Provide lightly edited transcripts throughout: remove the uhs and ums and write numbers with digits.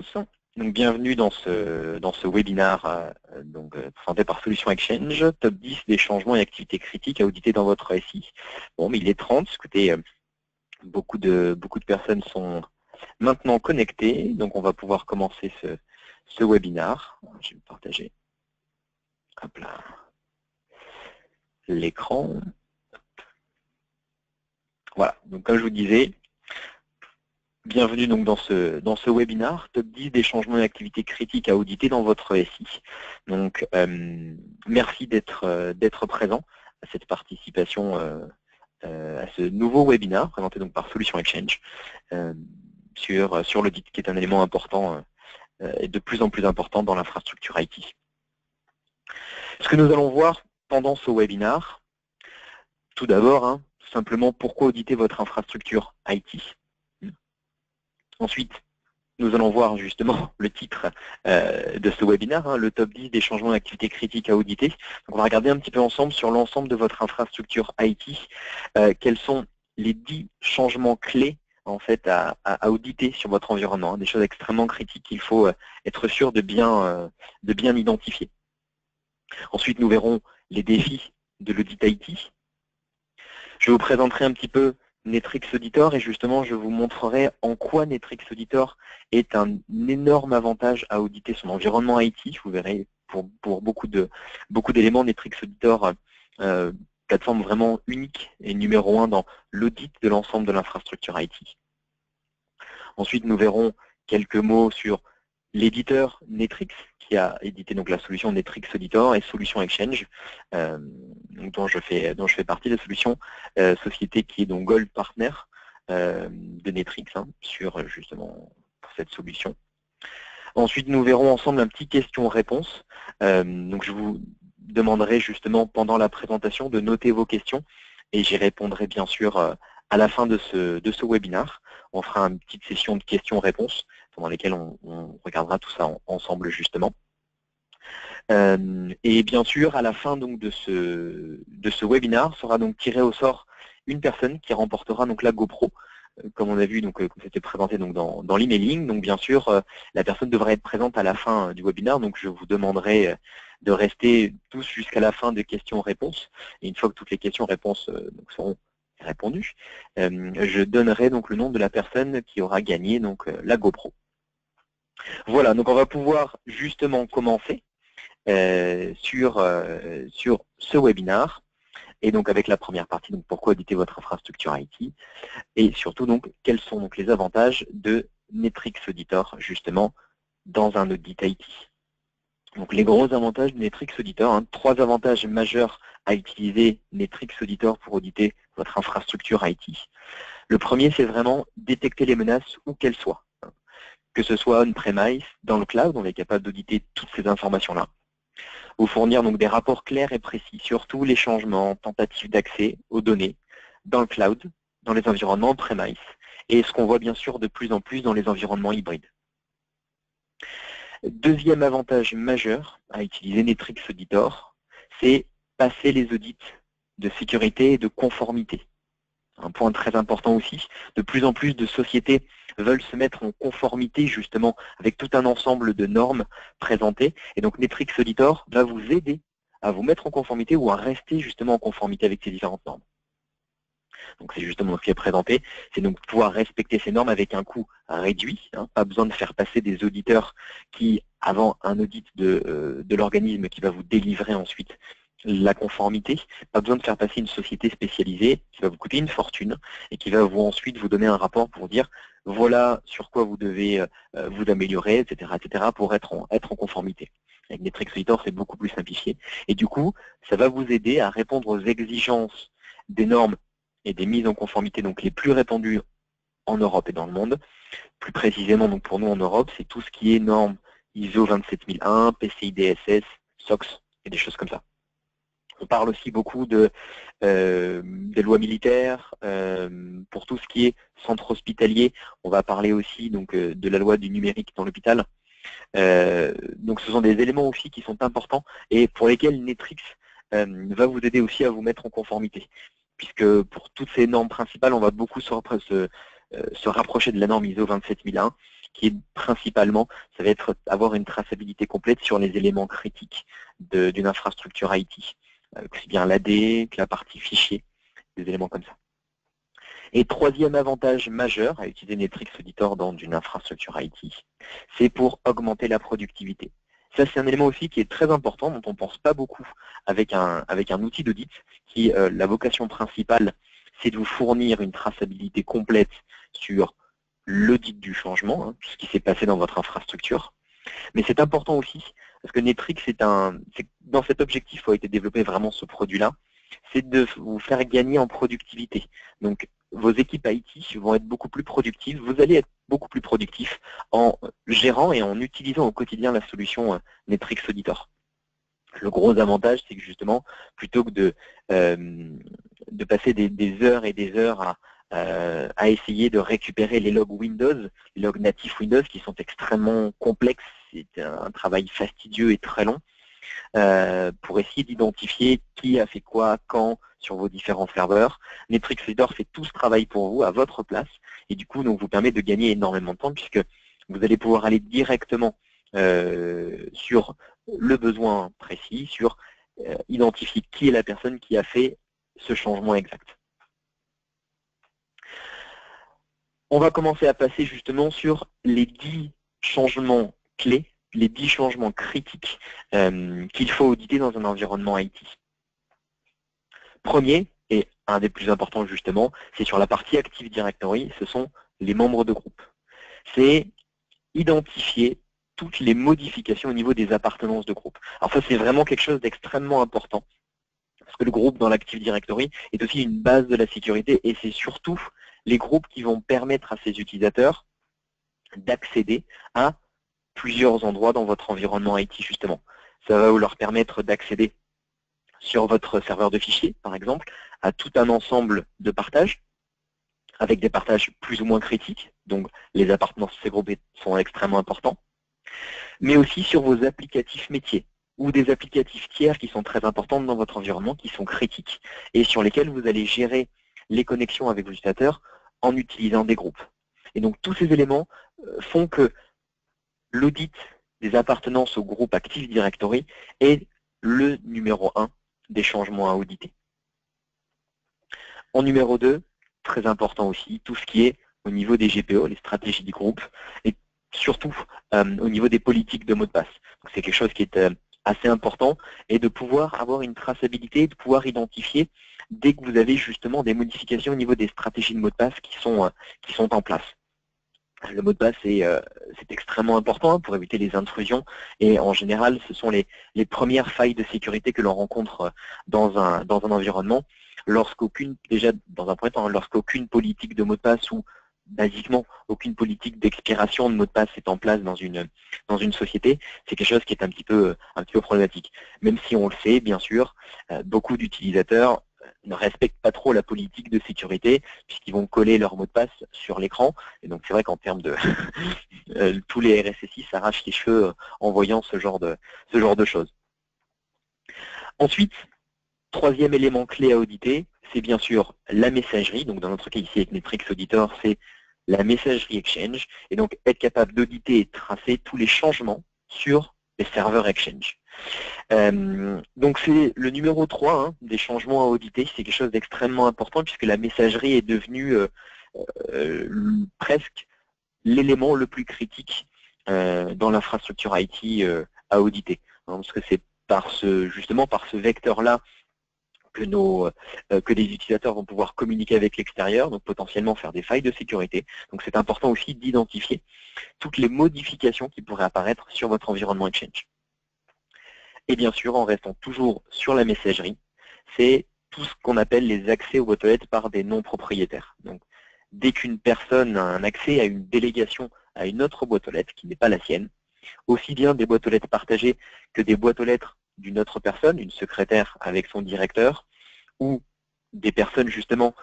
tous. Donc, bienvenue dans ce webinaire présenté par Solutions Exchange, top 10 des changements et activités critiques à auditer dans votre SI. Bon, mais il est 30, écoutez, beaucoup de personnes sont maintenant connectées, donc on va pouvoir commencer ce webinaire. Je vais partager l'écran. Voilà, donc comme je vous disais, bienvenue donc dans ce webinaire, top 10 des changements et activités critiques à auditer dans votre SI. Donc, merci d'être présent à cette participation à ce nouveau webinaire présenté donc par Solutions Exchange sur l'audit, qui est un élément important et de plus en plus important dans l'infrastructure IT. Ce que nous allons voir pendant ce webinaire, tout d'abord, tout simplement pourquoi auditer votre infrastructure IT. Ensuite, nous allons voir justement le titre de ce webinaire, le top 10 des changements d'activité critiques à auditer. Donc, on va regarder un petit peu ensemble sur l'ensemble de votre infrastructure IT, quels sont les 10 changements clés en fait à auditer sur votre environnement, des choses extrêmement critiques qu'il faut être sûr de bien identifier. Ensuite, nous verrons les défis de l'audit IT. Je vous présenterai un petit peu Netrix Auditor et justement je vous montrerai en quoi Netrix Auditor est un énorme avantage à auditer son environnement IT. Vous verrez pour beaucoup d'éléments, Netrix Auditor, plateforme vraiment unique et numéro 1 dans l'audit de l'ensemble de l'infrastructure IT. Ensuite, nous verrons quelques mots sur l'éditeur Netrix, qui a édité donc la solution Netrix Auditor et Solutions Exchange, dont je fais partie de la solution société qui est donc Gold Partner de Netrix sur justement pour cette solution. Ensuite, nous verrons ensemble un petit question-réponse. Donc, je vous demanderai justement pendant la présentation de noter vos questions et j'y répondrai bien sûr à la fin de ce webinaire. On fera une petite session de questions-réponses pendant lesquelles on regardera tout ça ensemble justement. Et bien sûr, à la fin donc de ce webinaire, sera donc tiré au sort une personne qui remportera donc la GoPro, comme on a vu, donc comme c'était présenté donc dans l'emailing. Donc bien sûr, la personne devrait être présente à la fin du webinaire, donc je vous demanderai de rester tous jusqu'à la fin des questions-réponses. Et une fois que toutes les questions-réponses seront répondues, je donnerai donc le nom de la personne qui aura gagné donc la GoPro. Voilà, donc on va pouvoir justement commencer sur ce webinaire, et donc avec la première partie, donc pourquoi auditer votre infrastructure IT, et surtout donc quels sont donc les avantages de Netrix Auditor justement dans un audit IT. Donc les gros avantages de Netrix Auditor, 3 avantages majeurs à utiliser Netrix Auditor pour auditer votre infrastructure IT. Le premier, c'est vraiment détecter les menaces où qu'elles soient. Que ce soit on-premise, dans le cloud, on est capable d'auditer toutes ces informations-là. Vous fournir donc des rapports clairs et précis sur tous les changements, tentatives d'accès aux données dans le cloud, dans les environnements on-premise, et ce qu'on voit bien sûr de plus en plus dans les environnements hybrides. Deuxième avantage majeur à utiliser Netrix Auditor, c'est passer les audits de sécurité et de conformité. Un point très important aussi, de plus en plus de sociétés veulent se mettre en conformité justement avec tout un ensemble de normes présentées. Et donc Netrix Auditor va vous aider à vous mettre en conformité ou à rester justement en conformité avec ces différentes normes. Donc c'est justement ce qui est présenté, c'est donc pouvoir respecter ces normes avec un coût réduit, pas besoin de faire passer des auditeurs qui, avant un audit de l'organisme qui va vous délivrer ensuite la conformité, pas besoin de faire passer une société spécialisée qui va vous coûter une fortune et qui va ensuite vous donner un rapport pour dire voilà sur quoi vous devez vous améliorer, etc., pour être en conformité. Avec Netrix Auditor, c'est beaucoup plus simplifié. Et du coup, ça va vous aider à répondre aux exigences des normes et des mises en conformité donc les plus répandues en Europe et dans le monde. Plus précisément, donc pour nous en Europe, c'est tout ce qui est normes ISO 27001, PCI DSS, SOX et des choses comme ça. On parle aussi beaucoup des lois militaires, pour tout ce qui est centre hospitalier. On va parler aussi donc, de la loi du numérique dans l'hôpital. Donc ce sont des éléments aussi qui sont importants et pour lesquels Netrix va vous aider aussi à vous mettre en conformité. Puisque pour toutes ces normes principales, on va beaucoup se rapprocher de la norme ISO 27001 qui est principalement, ça va être avoir une traçabilité complète sur les éléments critiques d'une infrastructure IT, aussi bien l'AD que la partie fichier, des éléments comme ça. Et troisième avantage majeur à utiliser Netrix Auditor dans une infrastructure IT, c'est pour augmenter la productivité. Ça, c'est un élément aussi qui est très important, dont on ne pense pas beaucoup avec un outil d'audit, qui, la vocation principale, c'est de vous fournir une traçabilité complète sur l'audit du changement, tout ce qui s'est passé dans votre infrastructure. Mais c'est important aussi, parce que Netrix, dans cet objectif a été développé vraiment ce produit-là, c'est de vous faire gagner en productivité. Donc, vos équipes IT vont être beaucoup plus productives, vous allez être beaucoup plus productif en gérant et en utilisant au quotidien la solution Netrix Auditor. Le gros avantage, c'est que justement, plutôt que de passer des heures et des heures à essayer de récupérer les logs Windows, les logs natifs Windows qui sont extrêmement complexes, c'est un travail fastidieux et très long, pour essayer d'identifier qui a fait quoi, quand, sur vos différents serveurs. Netrix Auditor fait tout ce travail pour vous à votre place et du coup donc vous permet de gagner énormément de temps puisque vous allez pouvoir aller directement sur le besoin précis, sur identifier qui est la personne qui a fait ce changement exact. On va commencer à passer justement sur les 10 changements clés, les 10 changements critiques qu'il faut auditer dans un environnement IT. Premier, et un des plus importants justement, c'est sur la partie Active Directory, ce sont les membres de groupe. C'est identifier toutes les modifications au niveau des appartenances de groupe. Alors ça, c'est vraiment quelque chose d'extrêmement important, parce que le groupe dans l'Active Directory est aussi une base de la sécurité, et c'est surtout les groupes qui vont permettre à ces utilisateurs d'accéder à plusieurs endroits dans votre environnement IT, justement. Ça va leur permettre d'accéder sur votre serveur de fichiers, par exemple, à tout un ensemble de partages, avec des partages plus ou moins critiques, donc les appartenances de ces groupes sont extrêmement importants, mais aussi sur vos applicatifs métiers, ou des applicatifs tiers qui sont très importants dans votre environnement, qui sont critiques, et sur lesquels vous allez gérer les connexions avec vos utilisateurs en utilisant des groupes. Et donc tous ces éléments font que l'audit des appartenances au groupe Active Directory est le numéro 1 des changements à auditer. En numéro 2, très important aussi, tout ce qui est au niveau des GPO, les stratégies du groupe, et surtout au niveau des politiques de mots de passe. C'est quelque chose qui est assez important, et de pouvoir avoir une traçabilité, de pouvoir identifier dès que vous avez justement des modifications au niveau des stratégies de mots de passe qui sont en place. Le mot de passe, c'est extrêmement important pour éviter les intrusions, et en général, ce sont les premières failles de sécurité que l'on rencontre dans un environnement, déjà dans un premier temps, lorsqu'aucune politique de mot de passe ou basiquement aucune politique d'expiration de mot de passe est en place dans une société, c'est quelque chose qui est un petit peu problématique. Même si on le sait, bien sûr, beaucoup d'utilisateurs ne respectent pas trop la politique de sécurité puisqu'ils vont coller leur mot de passe sur l'écran. Et donc c'est vrai qu'en termes de tous les RSSI s'arrachent les cheveux en voyant ce genre de choses. Ensuite, troisième élément clé à auditer, c'est bien sûr la messagerie. Donc dans notre cas ici avec Netrix Auditor, c'est la messagerie Exchange. Et donc être capable d'auditer et de tracer tous les changements sur les serveurs Exchange. Donc c'est le numéro 3 des changements à auditer, c'est quelque chose d'extrêmement important puisque la messagerie est devenue presque l'élément le plus critique dans l'infrastructure IT à auditer. Parce que c'est justement par ce vecteur-là que les utilisateurs vont pouvoir communiquer avec l'extérieur, donc potentiellement faire des failles de sécurité. Donc c'est important aussi d'identifier toutes les modifications qui pourraient apparaître sur votre environnement Exchange. Et bien sûr, en restant toujours sur la messagerie, c'est tout ce qu'on appelle les accès aux boîtes aux lettres par des non-propriétaires. Donc, dès qu'une personne a un accès à une délégation à une autre boîte aux lettres qui n'est pas la sienne, aussi bien des boîtes aux lettres partagées que des boîtes aux lettres d'une autre personne, une secrétaire avec son directeur, ou des personnes justement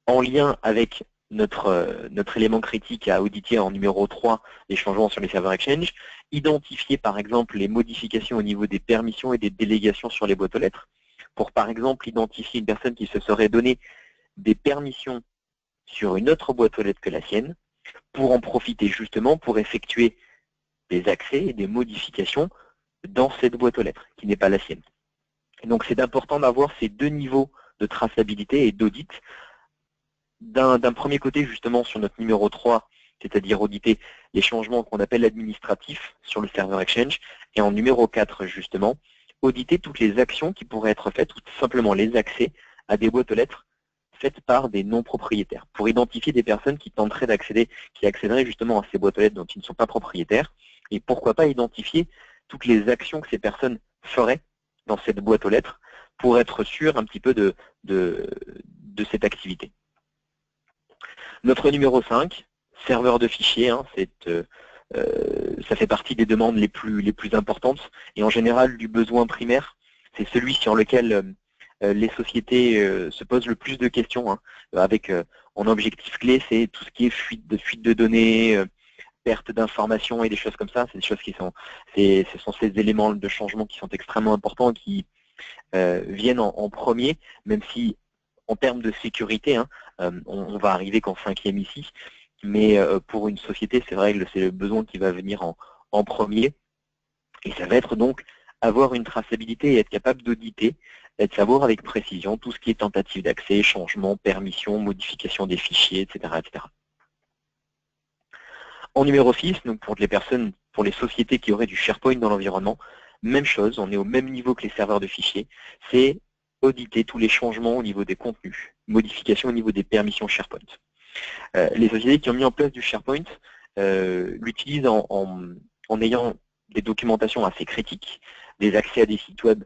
en lien avec notre élément critique à auditer en numéro 3, les changements sur les serveurs Exchange, identifier par exemple les modifications au niveau des permissions et des délégations sur les boîtes aux lettres, pour par exemple identifier une personne qui se serait donné des permissions sur une autre boîte aux lettres que la sienne, pour en profiter justement pour effectuer des accès et des modifications dans cette boîte aux lettres, qui n'est pas la sienne. Et donc c'est important d'avoir ces deux niveaux de traçabilité et d'audit. D'un premier côté, justement, sur notre numéro 3, c'est-à-dire auditer les changements qu'on appelle administratifs sur le serveur Exchange, et en numéro 4, justement, auditer toutes les actions qui pourraient être faites, ou tout simplement les accès à des boîtes aux lettres faites par des non-propriétaires, pour identifier des personnes qui tenteraient d'accéder, qui accéderaient justement à ces boîtes aux lettres dont ils ne sont pas propriétaires, et pourquoi pas identifier toutes les actions que ces personnes feraient dans cette boîte aux lettres pour être sûr un petit peu de cette activité. Notre numéro 5, serveur de fichiers, hein, ça fait partie des demandes les plus importantes et en général du besoin primaire. C'est celui sur lequel les sociétés se posent le plus de questions, hein, avec en objectif clé, c'est tout ce qui est fuite de données, perte d'informations et des choses comme ça. C'est des choses qui ce sont ces éléments de changement qui sont extrêmement importants et qui viennent en premier, même si en termes de sécurité, hein, on va arriver qu'en 5e ici, mais pour une société, c'est vrai que c'est le besoin qui va venir en premier. Et ça va être donc avoir une traçabilité et être capable d'auditer, et de savoir avec précision tout ce qui est tentative d'accès, changement, permission, modification des fichiers, etc., etc. En numéro 6, donc pour les personnes, pour les sociétés qui auraient du SharePoint dans l'environnement, même chose, on est au même niveau que les serveurs de fichiers, c'est auditer tous les changements au niveau des contenus, modifications au niveau des permissions SharePoint. Les sociétés qui ont mis en place du SharePoint l'utilisent en ayant des documentations assez critiques, des accès à des sites web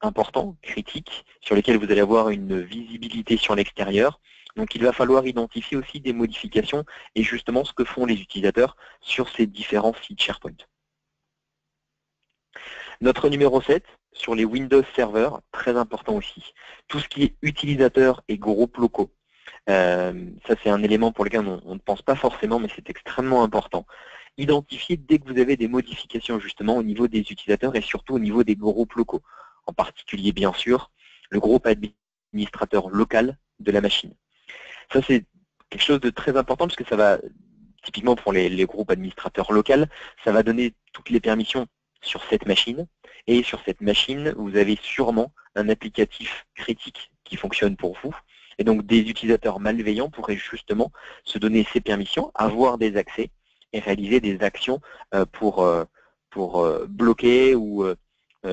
importants, critiques, sur lesquels vous allez avoir une visibilité sur l'extérieur. Donc il va falloir identifier aussi des modifications et justement ce que font les utilisateurs sur ces différents sites SharePoint. Notre numéro 7, sur les Windows Server, très important aussi. Tout ce qui est utilisateurs et groupes locaux. Ça c'est un élément pour lequel on ne pense pas forcément, mais c'est extrêmement important. Identifier dès que vous avez des modifications justement au niveau des utilisateurs et surtout au niveau des groupes locaux. En particulier, bien sûr, le groupe administrateur local de la machine. Ça, c'est quelque chose de très important parce que ça va, typiquement pour les groupes administrateurs locaux, ça va donner toutes les permissions sur cette machine. Et sur cette machine, vous avez sûrement un applicatif critique qui fonctionne pour vous. Et donc, des utilisateurs malveillants pourraient justement se donner ces permissions, avoir des accès et réaliser des actions pour bloquer ou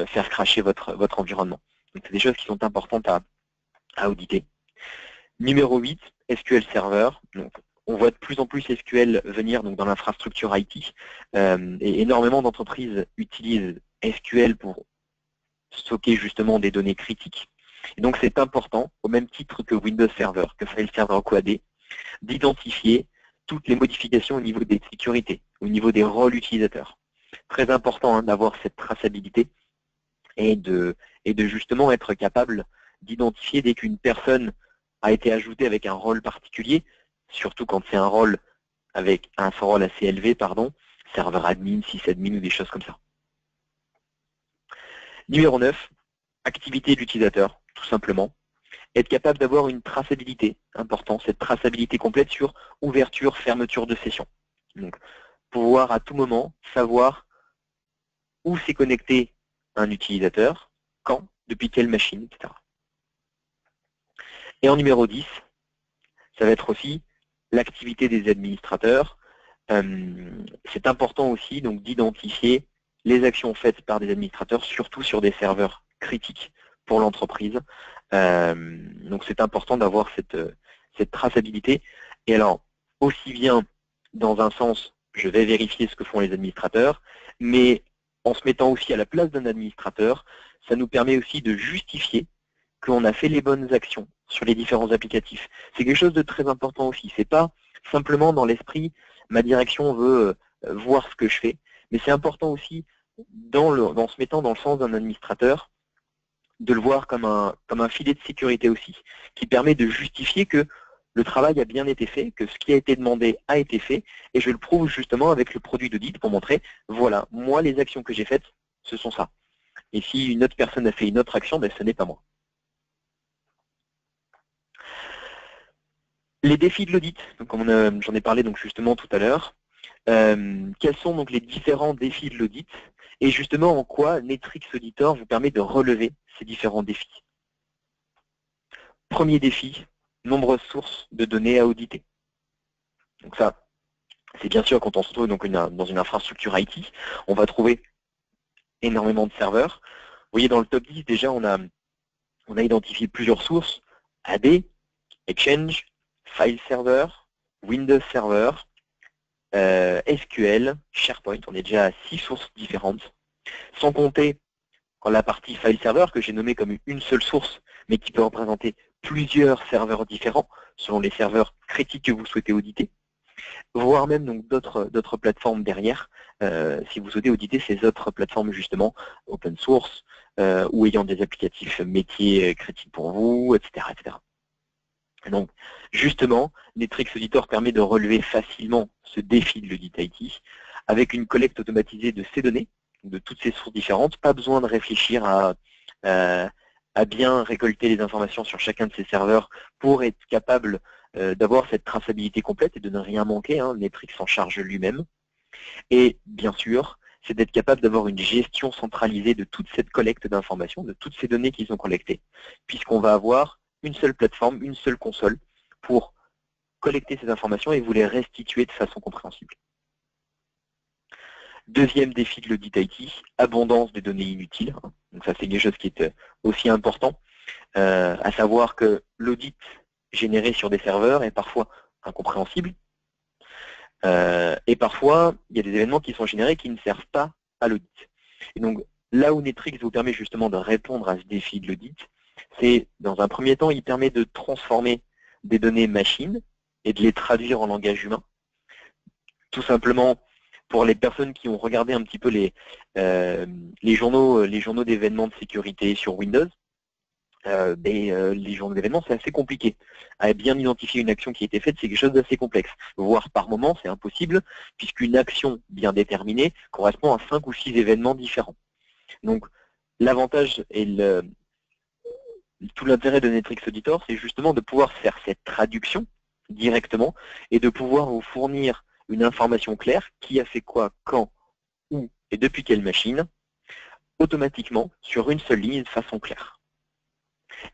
faire crasher votre environnement. Donc, c'est des choses qui sont importantes à auditer. Numéro 8, SQL Server. Donc, on voit de plus en plus SQL venir donc, dans l'infrastructure IT. Et énormément d'entreprises utilisent SQL pour stocker justement des données critiques. Et donc c'est important, au même titre que Windows Server, que File Server QAD, d'identifier toutes les modifications au niveau des sécurités, au niveau des rôles utilisateurs. Très important hein, d'avoir cette traçabilité et de justement être capable d'identifier dès qu'une personne a été ajoutée avec un rôle particulier, surtout quand c'est un rôle avec un rôle assez élevé, pardon, serveur admin, sysadmin ou des choses comme ça. Numéro 9, activité de l'utilisateur, tout simplement. Être capable d'avoir une traçabilité, important, cette traçabilité complète sur ouverture, fermeture de session. Donc, pouvoir à tout moment savoir où s'est connecté un utilisateur, quand, depuis quelle machine, etc. Et en numéro 10, ça va être aussi l'activité des administrateurs. C'est important aussi donc d'identifier les actions faites par des administrateurs, surtout sur des serveurs critiques pour l'entreprise. Donc c'est important d'avoir cette traçabilité. Et alors, aussi bien dans un sens, je vais vérifier ce que font les administrateurs, mais en se mettant aussi à la place d'un administrateur, ça nous permet aussi de justifier qu'on a fait les bonnes actions sur les différents applicatifs. C'est quelque chose de très important aussi. C'est pas simplement dans l'esprit, ma direction veut voir ce que je fais, mais c'est important aussi, en se mettant dans le sens d'un administrateur, de le voir comme un filet de sécurité aussi, qui permet de justifier que le travail a bien été fait, que ce qui a été demandé a été fait, et je le prouve justement avec le produit d'audit pour montrer, voilà, moi les actions que j'ai faites, ce sont ça. Et si une autre personne a fait une autre action, ben, ce n'est pas moi. Les défis de l'audit, comme j'en ai parlé donc justement tout à l'heure, quels sont donc les différents défis de l'audit et justement en quoi Netrix Auditor vous permet de relever ces différents défis. Premier défi, nombreuses sources de données à auditer. Donc ça, c'est bien sûr quand on se trouve donc dans une infrastructure IT, on va trouver énormément de serveurs. Vous voyez dans le top 10, déjà on a identifié plusieurs sources, AD, Exchange, File Server, Windows Server, SQL, SharePoint, on est déjà à 6 sources différentes, sans compter la partie File Server que j'ai nommée comme une seule source, mais qui peut représenter plusieurs serveurs différents selon les serveurs critiques que vous souhaitez auditer, voire même donc d'autres plateformes derrière, si vous souhaitez auditer ces autres plateformes justement open source ou ayant des applicatifs métiers critiques pour vous, etc., etc. Donc, justement, Netrix Auditor permet de relever facilement ce défi de l'audit IT avec une collecte automatisée de ces données, de toutes ces sources différentes. Pas besoin de réfléchir à bien récolter les informations sur chacun de ces serveurs pour être capable d'avoir cette traçabilité complète et de ne rien manquer. Hein. Netrix s'en charge lui-même. Et bien sûr, c'est d'être capable d'avoir une gestion centralisée de toute cette collecte d'informations, de toutes ces données qu'ils ont collectées, puisqu'on va avoir une seule plateforme, une seule console pour collecter ces informations et vous les restituer de façon compréhensible. Deuxième défi de l'audit IT, abondance de données inutiles. Donc ça, c'est quelque chose qui est aussi important, à savoir que l'audit généré sur des serveurs est parfois incompréhensible, et parfois, il y a des événements qui sont générés qui ne servent pas à l'audit. Et donc, là où Netrix vous permet justement de répondre à ce défi de l'audit, c'est, dans un premier temps, il permet de transformer des données machines et de les traduire en langage humain. Tout simplement, pour les personnes qui ont regardé un petit peu les journaux d'événements de sécurité sur Windows, les journaux d'événements, c'est assez compliqué. À bien identifier une action qui a été faite, c'est quelque chose d'assez complexe. Voire par moment, c'est impossible, puisqu'une action bien déterminée correspond à 5 ou 6 événements différents. Donc, l'avantage et tout l'intérêt de Netrix Auditor, c'est justement de pouvoir faire cette traduction directement et de pouvoir vous fournir une information claire, qui a fait quoi, quand, où et depuis quelle machine, automatiquement sur une seule ligne de façon claire.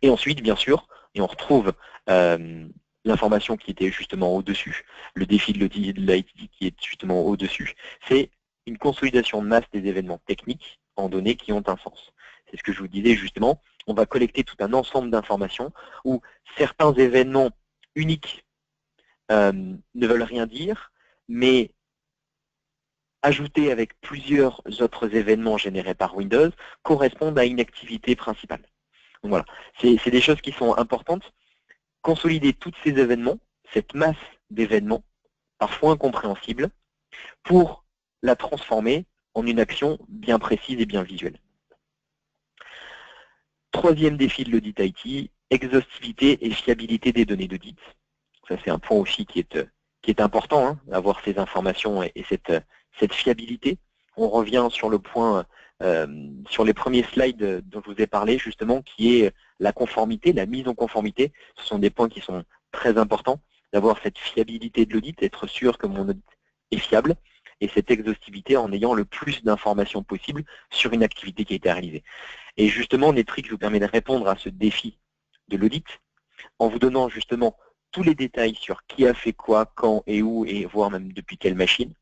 Et ensuite, bien sûr, et on retrouve l'information qui était justement au-dessus, le défi de l'IT qui est justement au-dessus, c'est une consolidation de masse des événements techniques en données qui ont un sens. C'est ce que je vous disais justement, on va collecter tout un ensemble d'informations où certains événements uniques ne veulent rien dire, mais ajoutés avec plusieurs autres événements générés par Windows correspondent à une activité principale. Donc voilà, c'est des choses qui sont importantes. Consolider tous ces événements, cette masse d'événements, parfois incompréhensibles, pour la transformer en une action bien précise et bien visuelle. Troisième défi de l'audit IT, exhaustivité et fiabilité des données d'audit. Ça, c'est un point aussi qui est important, hein, avoir ces informations et cette fiabilité. On revient sur le point, sur les premiers slides dont je vous ai parlé, justement, qui est la conformité, la mise en conformité. Ce sont des points qui sont très importants, d'avoir cette fiabilité de l'audit, être sûr que mon audit est fiable, et cette exhaustivité en ayant le plus d'informations possible sur une activité qui a été réalisée. Et justement, Netrix vous permet de répondre à ce défi de l'audit en vous donnant justement tous les détails sur qui a fait quoi, quand et où, et voire même depuis quelle machine.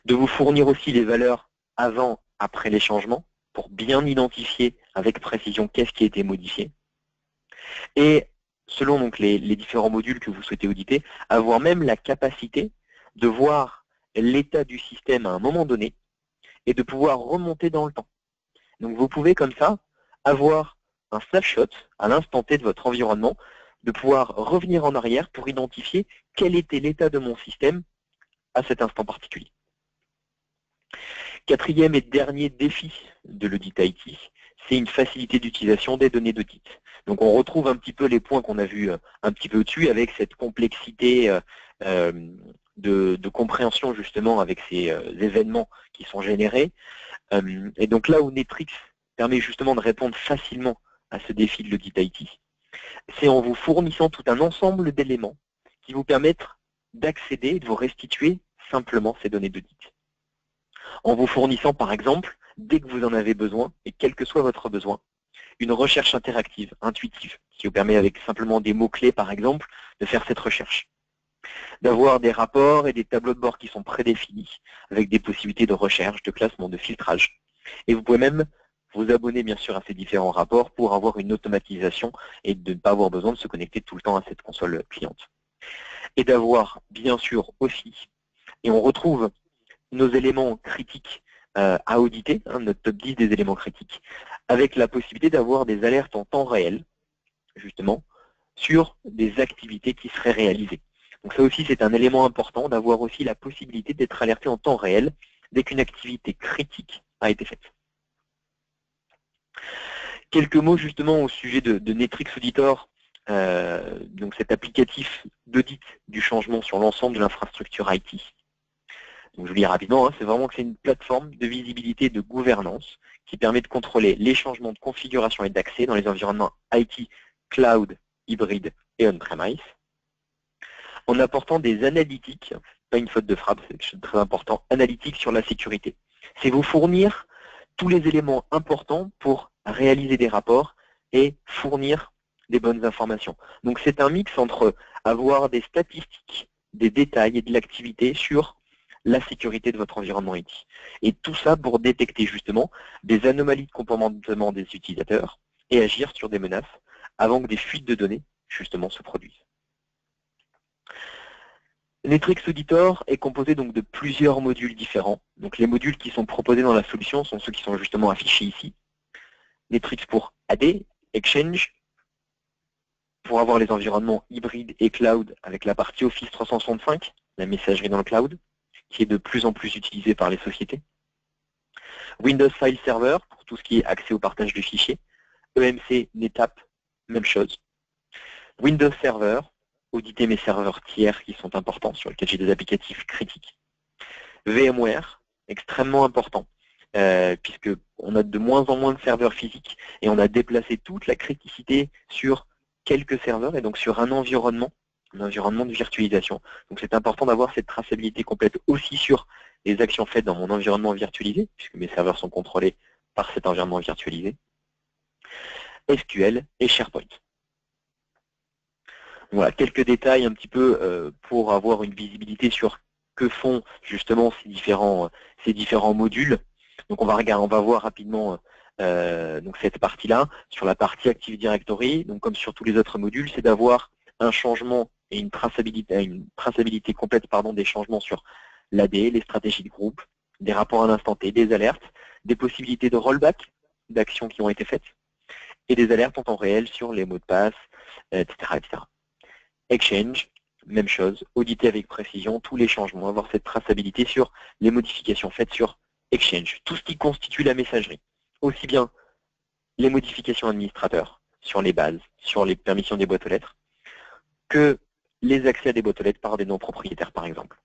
De vous fournir aussi les valeurs avant, après les changements, pour bien identifier avec précision qu'est-ce qui a été modifié. Et selon donc les différents modules que vous souhaitez auditer, avoir même la capacité de voir l'état du système à un moment donné et de pouvoir remonter dans le temps. Donc vous pouvez comme ça avoir un snapshot à l'instant T de votre environnement, de pouvoir revenir en arrière pour identifier quel était l'état de mon système à cet instant particulier. Quatrième et dernier défi de l'audit IT, c'est une facilité d'utilisation des données d'audit. Donc on retrouve un petit peu les points qu'on a vus un petit peu au-dessus avec cette complexité de compréhension justement avec ces événements qui sont générés. Et donc là où Netrix permet justement de répondre facilement à ce défi de l'audit IT, C'est en vous fournissant tout un ensemble d'éléments qui vous permettent d'accéder et de vous restituer simplement ces données d'audit. En vous fournissant par exemple, dès que vous en avez besoin, et quel que soit votre besoin, une recherche interactive, intuitive, qui vous permet avec simplement des mots-clés par exemple, de faire cette recherche. D'avoir des rapports et des tableaux de bord qui sont prédéfinis, avec des possibilités de recherche, de classement, de filtrage. Et vous pouvez même vous abonner bien sûr à ces différents rapports pour avoir une automatisation et de ne pas avoir besoin de se connecter tout le temps à cette console cliente. Et d'avoir bien sûr aussi, et on retrouve nos éléments critiques à auditer, notre top 10 des éléments critiques, avec la possibilité d'avoir des alertes en temps réel, justement, sur des activités qui seraient réalisées. Donc ça aussi, c'est un élément important d'avoir aussi la possibilité d'être alerté en temps réel dès qu'une activité critique a été faite. Quelques mots justement au sujet de Netrix Auditor, donc cet applicatif d'audit du changement sur l'ensemble de l'infrastructure IT. Donc je vous lis rapidement, c'est vraiment que c'est une plateforme de visibilité et de gouvernance qui permet de contrôler les changements de configuration et d'accès dans les environnements IT, cloud, hybride et on-premise, en apportant des analytiques, pas une faute de frappe, c'est quelque chose de très important, analytiques sur la sécurité. C'est vous fournir tous les éléments importants pour réaliser des rapports et fournir des bonnes informations. Donc c'est un mix entre avoir des statistiques, des détails et de l'activité sur la sécurité de votre environnement IT. Et tout ça pour détecter justement des anomalies de comportement des utilisateurs et agir sur des menaces avant que des fuites de données justement se produisent. Netrix Auditor est composé donc de plusieurs modules différents. Donc les modules qui sont proposés dans la solution sont ceux qui sont justement affichés ici. Netrix pour AD, Exchange, pour avoir les environnements hybrides et cloud avec la partie Office 365, la messagerie dans le cloud, qui est de plus en plus utilisée par les sociétés. Windows File Server, pour tout ce qui est accès au partage de fichiers. EMC, NetApp, même chose. Windows Server, auditer mes serveurs tiers qui sont importants, sur lesquels j'ai des applicatifs critiques. VMware, extrêmement important, puisqu'on a de moins en moins de serveurs physiques et on a déplacé toute la criticité sur quelques serveurs et donc sur un environnement de virtualisation. Donc c'est important d'avoir cette traçabilité complète aussi sur les actions faites dans mon environnement virtualisé, puisque mes serveurs sont contrôlés par cet environnement virtualisé. SQL et SharePoint. Voilà, quelques détails un petit peu pour avoir une visibilité sur que font justement ces différents modules. Donc on va voir rapidement donc cette partie-là. Sur la partie Active Directory, donc comme sur tous les autres modules, c'est d'avoir un changement et une traçabilité complète des changements sur l'AD, les stratégies de groupe, des rapports à l'instant T, des alertes, des possibilités de rollback d'actions qui ont été faites, et des alertes en temps réel sur les mots de passe, etc., etc. Exchange, même chose, auditer avec précision tous les changements, avoir cette traçabilité sur les modifications faites sur Exchange, tout ce qui constitue la messagerie, aussi bien les modifications administrateurs sur les bases, sur les permissions des boîtes aux lettres, que les accès à des boîtes aux lettres par des non-propriétaires par exemple.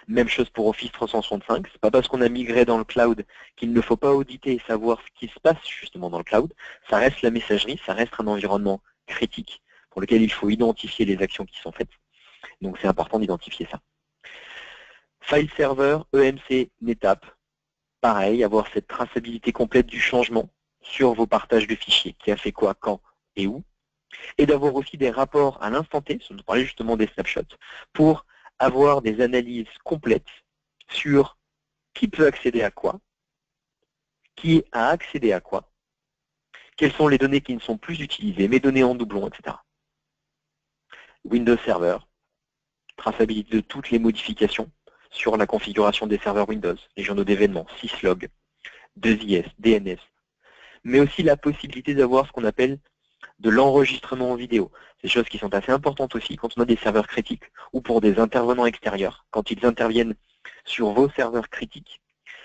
Même chose pour Office 365, c'est pas parce qu'on a migré dans le cloud qu'il ne faut pas auditer et savoir ce qui se passe justement dans le cloud, ça reste la messagerie, ça reste un environnement critique pour lequel il faut identifier les actions qui sont faites. Donc c'est important d'identifier ça. File Server, EMC, NetApp, pareil, avoir cette traçabilité complète du changement sur vos partages de fichiers, qui a fait quoi, quand et où, et d'avoir aussi des rapports à l'instant T, on parlait justement des snapshots, pour avoir des analyses complètes sur qui peut accéder à quoi, qui a accédé à quoi, quelles sont les données qui ne sont plus utilisées, mes données en doublon, etc. Windows Server, traçabilité de toutes les modifications sur la configuration des serveurs Windows, les journaux d'événements, syslog, 2IS, DNS, mais aussi la possibilité d'avoir ce qu'on appelle de l'enregistrement en vidéo. C'est des choses qui sont assez importantes aussi quand on a des serveurs critiques ou pour des intervenants extérieurs, quand ils interviennent sur vos serveurs critiques,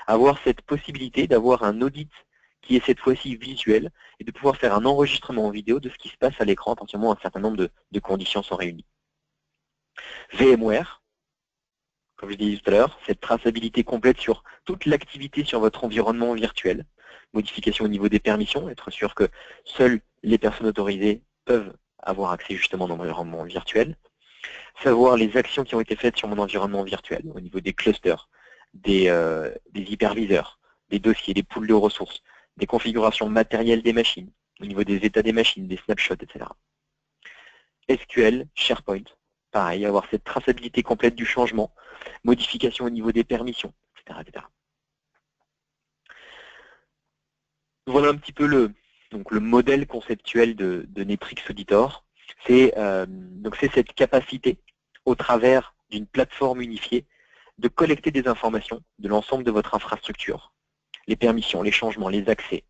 avoir cette possibilité d'avoir un audit qui est cette fois-ci visuel et de pouvoir faire un enregistrement en vidéo de ce qui se passe à l'écran quand un certain nombre de conditions sont réunies. VMware, comme je disais tout à l'heure, cette traçabilité complète sur toute l'activité sur votre environnement virtuel, modification au niveau des permissions, être sûr que seules les personnes autorisées peuvent avoir accès justement dans mon environnement virtuel, savoir les actions qui ont été faites sur mon environnement virtuel au niveau des clusters, des hyperviseurs, des dossiers, des pools de ressources, des configurations matérielles des machines, au niveau des états des machines, des snapshots, etc. SQL, SharePoint, pareil, avoir cette traçabilité complète du changement, modification au niveau des permissions, etc. etc. Voilà un petit peu le modèle conceptuel de Netrix Auditor. C'est cette capacité, au travers d'une plateforme unifiée, de collecter des informations de l'ensemble de votre infrastructure, les permissions, les changements, les accès,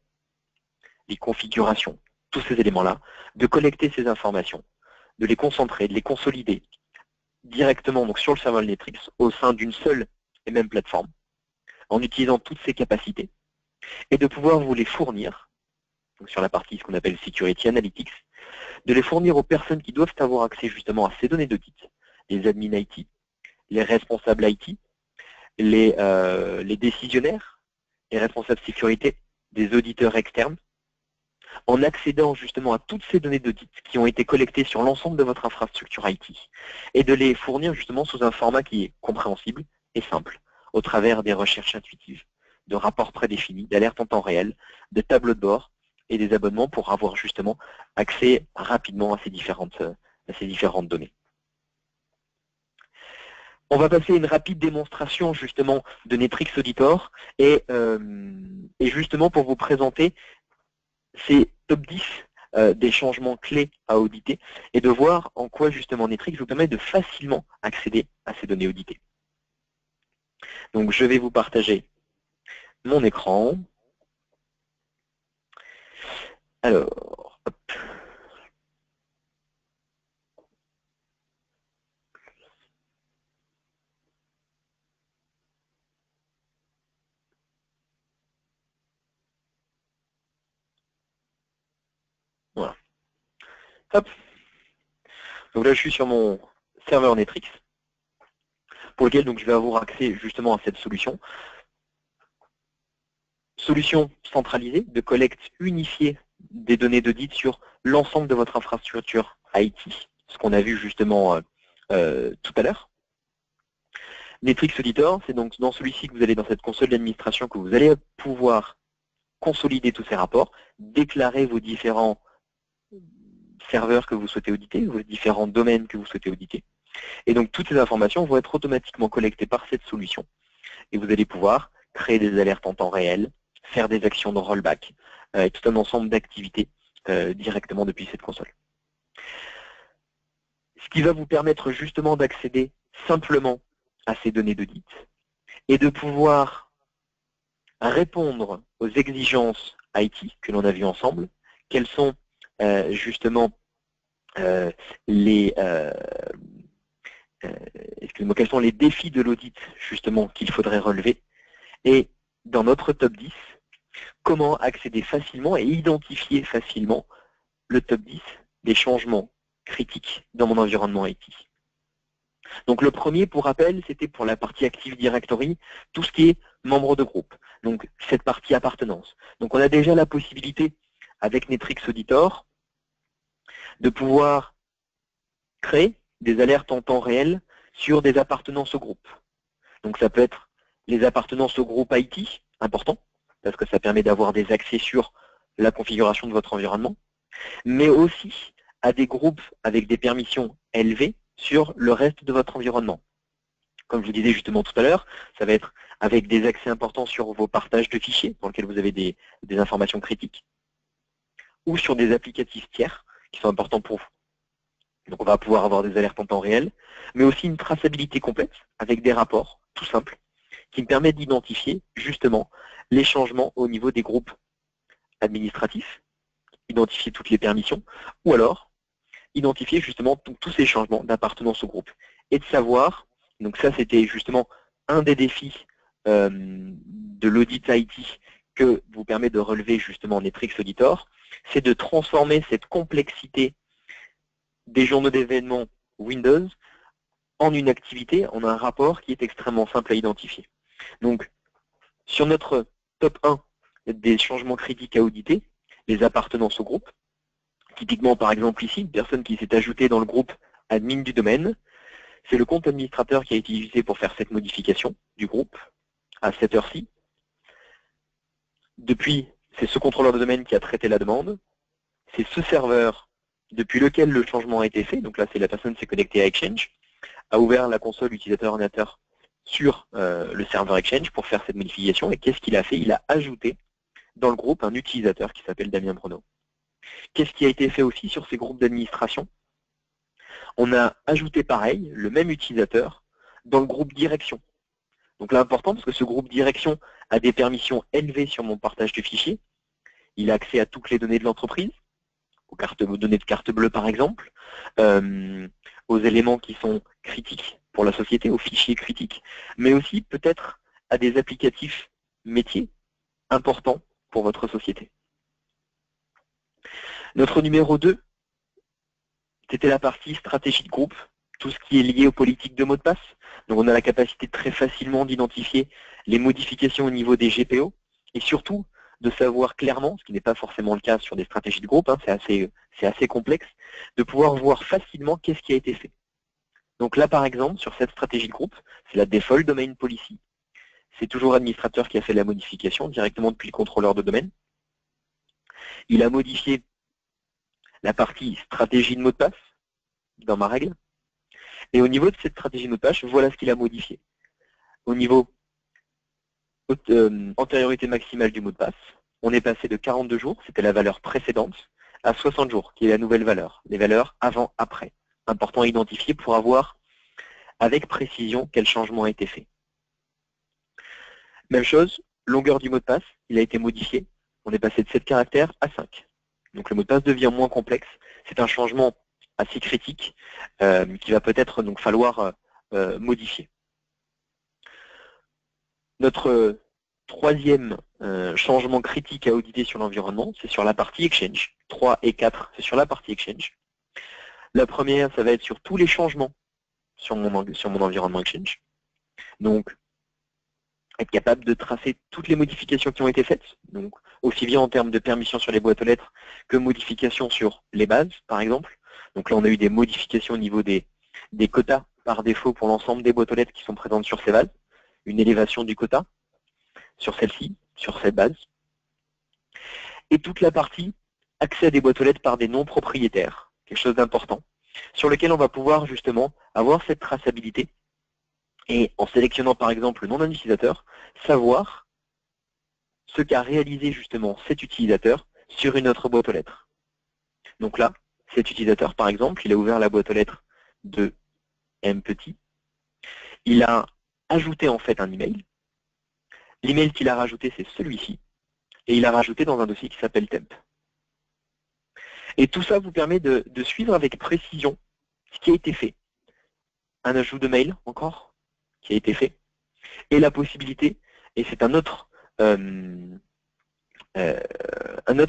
les configurations, tous ces éléments-là, de collecter ces informations, de les concentrer, de les consolider directement donc, sur le serveur Netrix au sein d'une seule et même plateforme, en utilisant toutes ces capacités, et de pouvoir vous les fournir, donc sur la partie ce qu'on appelle Security Analytics, de les fournir aux personnes qui doivent avoir accès justement à ces données d'audit, les admins IT, les responsables IT, les décisionnaires, les responsables sécurité, des auditeurs externes, en accédant justement à toutes ces données d'audit qui ont été collectées sur l'ensemble de votre infrastructure IT, et de les fournir justement sous un format qui est compréhensible et simple, au travers des recherches intuitives, de rapports prédéfinis, d'alertes en temps réel, de tableaux de bord et des abonnements pour avoir justement accès rapidement à ces différentes données. On va passer à une rapide démonstration justement de Netrix Auditor et justement pour vous présenter ces top 10 des changements clés à auditer et de voir en quoi justement Netrix vous permet de facilement accéder à ces données auditées. Donc je vais vous partager mon écran. Alors, hop. Voilà. Hop. Donc là, je suis sur mon serveur Netrix, pour lequel donc, je vais avoir accès justement à cette solution. Solution centralisée de collecte unifiée des données d'audit sur l'ensemble de votre infrastructure IT, ce qu'on a vu justement tout à l'heure. Netrix Auditor, c'est donc dans celui-ci que vous allez, dans cette console d'administration, que vous allez pouvoir consolider tous ces rapports, déclarer vos différents serveurs que vous souhaitez auditer, vos différents domaines que vous souhaitez auditer. Et donc toutes ces informations vont être automatiquement collectées par cette solution. Et vous allez pouvoir créer des alertes en temps réel, faire des actions de rollback, et tout un ensemble d'activités directement depuis cette console. Ce qui va vous permettre justement d'accéder simplement à ces données d'audit et de pouvoir répondre aux exigences IT que l'on a vues ensemble, quels sont justement quels sont les défis de l'audit justement qu'il faudrait relever, et dans notre top 10, comment accéder facilement et identifier facilement le top 10 des changements critiques dans mon environnement IT. Donc le premier, pour rappel, c'était pour la partie Active Directory, tout ce qui est membre de groupe, donc cette partie appartenance. Donc on a déjà la possibilité, avec Netrix Auditor, de pouvoir créer des alertes en temps réel sur des appartenances au groupe. Donc ça peut être les appartenances au groupe IT, important, parce que ça permet d'avoir des accès sur la configuration de votre environnement, mais aussi à des groupes avec des permissions élevées sur le reste de votre environnement. Comme je vous disais justement tout à l'heure, ça va être avec des accès importants sur vos partages de fichiers, dans lesquels vous avez des informations critiques, ou sur des applicatifs tiers qui sont importants pour vous. Donc on va pouvoir avoir des alertes en temps réel, mais aussi une traçabilité complète avec des rapports tout simples qui me permettent d'identifier justement les changements au niveau des groupes administratifs, identifier toutes les permissions, ou alors identifier justement tous ces changements d'appartenance au groupe. Et de savoir, donc ça c'était justement un des défis de l'audit IT que vous permet de relever justement Netrix Auditor, c'est de transformer cette complexité des journaux d'événements Windows en une activité, en un rapport qui est extrêmement simple à identifier. Donc, sur notre top 1 des changements critiques à auditer, les appartenances au groupe, Typiquement, par exemple ici, une personne qui s'est ajoutée dans le groupe admin du domaine, c'est le compte administrateur qui a été utilisé pour faire cette modification du groupe à cette heure-ci. Depuis, c'est ce contrôleur de domaine qui a traité la demande. C'est ce serveur depuis lequel le changement a été fait. Donc là, c'est la personne qui s'est connectée à Exchange, a ouvert la console utilisateur-ordinateur sur le serveur Exchange pour faire cette modification. Et qu'est-ce qu'il a fait? Il a ajouté dans le groupe un utilisateur qui s'appelle Damien Bruno. Qu'est-ce qui a été fait aussi sur ces groupes d'administration? On a ajouté pareil, le même utilisateur, dans le groupe direction. Donc là, important, parce que ce groupe direction a des permissions élevées sur mon partage de fichiers. Il a accès à toutes les données de l'entreprise, aux données de carte bleue par exemple, aux éléments qui sont critiques pour la société, aux fichiers critiques, mais aussi peut-être à des applicatifs métiers importants pour votre société. Notre numéro 2, c'était la partie stratégie de groupe, tout ce qui est lié aux politiques de mot de passe. Donc on a la capacité très facilement d'identifier les modifications au niveau des GPO et surtout de savoir clairement, ce qui n'est pas forcément le cas sur des stratégies de groupe, hein, c'est assez complexe, de pouvoir voir facilement qu'est-ce qui a été fait. Donc là par exemple, sur cette stratégie de groupe, c'est la Default Domain Policy. C'est toujours l'administrateur qui a fait la modification directement depuis le contrôleur de domaine. Il a modifié la partie stratégie de mot de passe dans ma règle. Et au niveau de cette stratégie de mot de passe, voilà ce qu'il a modifié. Au niveau antériorité maximale du mot de passe, on est passé de 42 jours, c'était la valeur précédente, à 60 jours, qui est la nouvelle valeur. Les valeurs avant, après. Important à identifier pour avoir avec précision quel changement a été fait. Même chose, longueur du mot de passe, il a été modifié. On est passé de 7 caractères à 5. Donc le mot de passe devient moins complexe. C'est un changement assez critique qui va peut-être donc falloir modifier. Notre troisième changement critique à auditer sur l'environnement, c'est sur la partie Exchange. 3 et 4, c'est sur la partie Exchange. La première, ça va être sur tous les changements sur mon environnement Exchange. Donc, être capable de tracer toutes les modifications qui ont été faites, donc aussi bien en termes de permissions sur les boîtes aux lettres que modifications sur les bases, par exemple. Donc là, on a eu des modifications au niveau des quotas par défaut pour l'ensemble des boîtes aux lettres qui sont présentes sur ces bases. Une élévation du quota sur celle-ci, sur cette base. Et toute la partie accès à des boîtes aux lettres par des non-propriétaires, quelque chose d'important, sur lequel on va pouvoir justement avoir cette traçabilité et en sélectionnant par exemple le nom d'un utilisateur, savoir ce qu'a réalisé justement cet utilisateur sur une autre boîte aux lettres. Donc là, cet utilisateur par exemple, il a ouvert la boîte aux lettres de M petit, il a ajouté en fait un email. L'email qu'il a rajouté, c'est celui-ci, et il a rajouté dans un dossier qui s'appelle temp. Et tout ça vous permet de suivre avec précision ce qui a été fait. Un ajout de mail encore qui a été fait, et la possibilité, et c'est un autre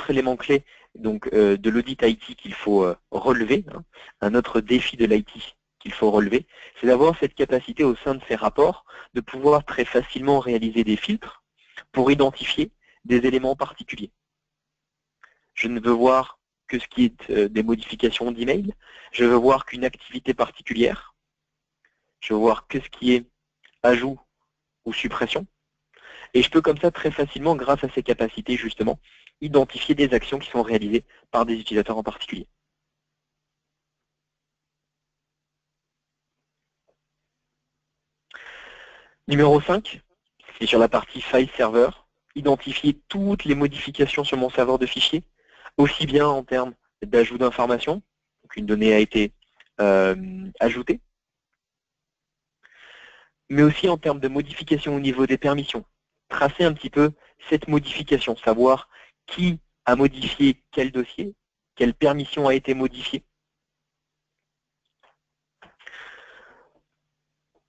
élément clé donc, de l'audit IT qu'il faut relever, hein, un autre défi de l'IT qu'il faut relever, c'est d'avoir cette capacité au sein de ces rapports de pouvoir très facilement réaliser des filtres pour identifier des éléments particuliers. Je ne veux voir que ce qui est des modifications d'email, je veux voir qu'une activité particulière, je veux voir que ce qui est ajout ou suppression, et je peux comme ça très facilement, grâce à ces capacités justement, identifier des actions qui sont réalisées par des utilisateurs en particulier. Numéro 5, c'est sur la partie file server, identifier toutes les modifications sur mon serveur de fichiers, aussi bien en termes d'ajout d'informations, donc une donnée a été ajoutée, mais aussi en termes de modification au niveau des permissions. Tracer un petit peu cette modification, savoir qui a modifié quel dossier, quelle permission a été modifiée.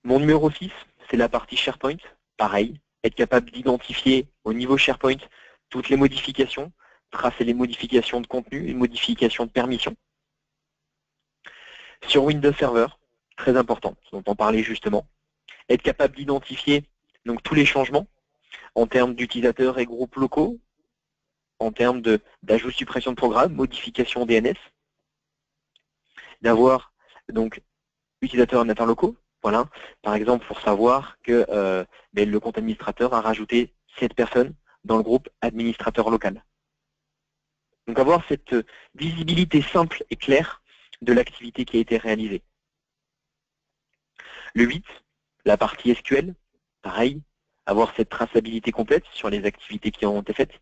Mon numéro 6, c'est la partie SharePoint. Pareil, être capable d'identifier au niveau SharePoint toutes les modifications, tracer les modifications de contenu, les modifications de permission. Sur Windows Server, très important, dont on parlait justement, être capable d'identifier donc tous les changements en termes d'utilisateurs et groupes locaux, en termes d'ajout, suppression de programme, modification DNS, d'avoir donc utilisateurs administrateurs locaux, voilà, par exemple pour savoir que le compte administrateur a rajouté cette personne dans le groupe administrateur local. Donc avoir cette visibilité simple et claire de l'activité qui a été réalisée. Le 8, la partie SQL, pareil, avoir cette traçabilité complète sur les activités qui ont été faites.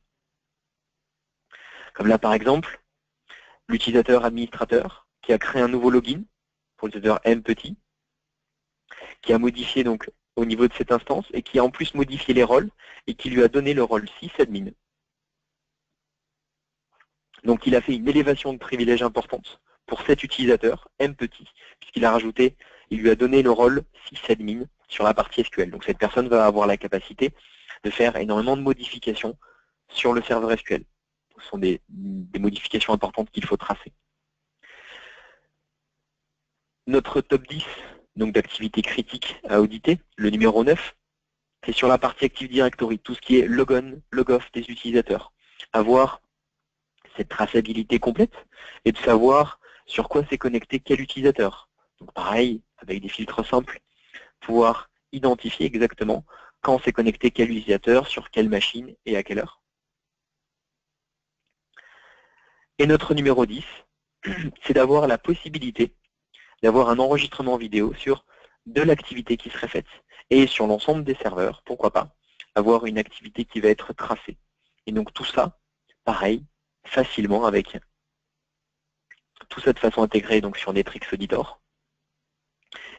Comme là par exemple, l'utilisateur administrateur qui a créé un nouveau login pour l'utilisateur mPetit, qui a modifié donc au niveau de cette instance et qui a en plus modifié les rôles et qui lui a donné le rôle sysadmin. Donc il a fait une élévation de privilège importante pour cet utilisateur, mPetit, puisqu'il a rajouté, il lui a donné le rôle sysadmin sur la partie SQL. Donc cette personne va avoir la capacité de faire énormément de modifications sur le serveur SQL. Ce sont des modifications importantes qu'il faut tracer. Notre top 10 d'activités critiques à auditer, le numéro 9, c'est sur la partie Active Directory, tout ce qui est log-on, log-off des utilisateurs. Avoir cette traçabilité complète et de savoir sur quoi s'est connecté quel utilisateur. Donc pareil, avec des filtres simples, pouvoir identifier exactement quand s'est connecté quel utilisateur, sur quelle machine et à quelle heure. Et notre numéro 10, c'est d'avoir la possibilité d'avoir un enregistrement vidéo sur de l'activité qui serait faite et sur l'ensemble des serveurs, pourquoi pas, avoir une activité qui va être tracée. Et donc tout ça, pareil, facilement avec tout ça de façon intégrée donc sur Netrix Auditor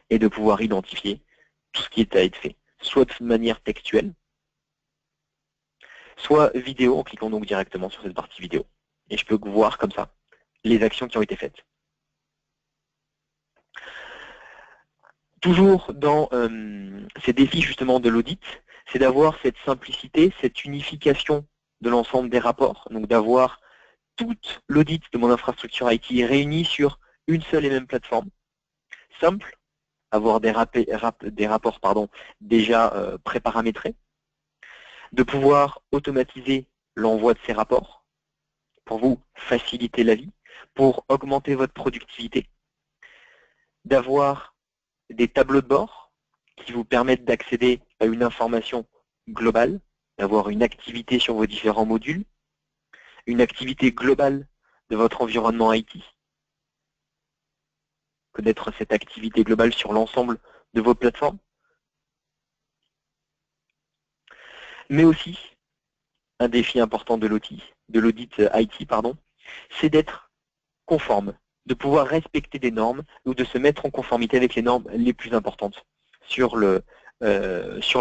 et de pouvoir identifier tout ce qui est à être fait, soit de manière textuelle, soit vidéo en cliquant donc directement sur cette partie vidéo. Et je peux voir comme ça les actions qui ont été faites. Toujours dans ces défis justement de l'audit, c'est d'avoir cette simplicité, cette unification de l'ensemble des rapports, donc d'avoir toute l'audit de mon infrastructure IT réunie sur une seule et même plateforme, simple, avoir des rapports déjà préparamétrés, de pouvoir automatiser l'envoi de ces rapports pour vous faciliter la vie, pour augmenter votre productivité, d'avoir des tableaux de bord qui vous permettent d'accéder à une information globale, d'avoir une activité sur vos différents modules, une activité globale de votre environnement IT, connaître cette activité globale sur l'ensemble de vos plateformes, mais aussi un défi important de l'audit IT, c'est d'être conforme, de pouvoir respecter des normes ou de se mettre en conformité avec les normes les plus importantes sur le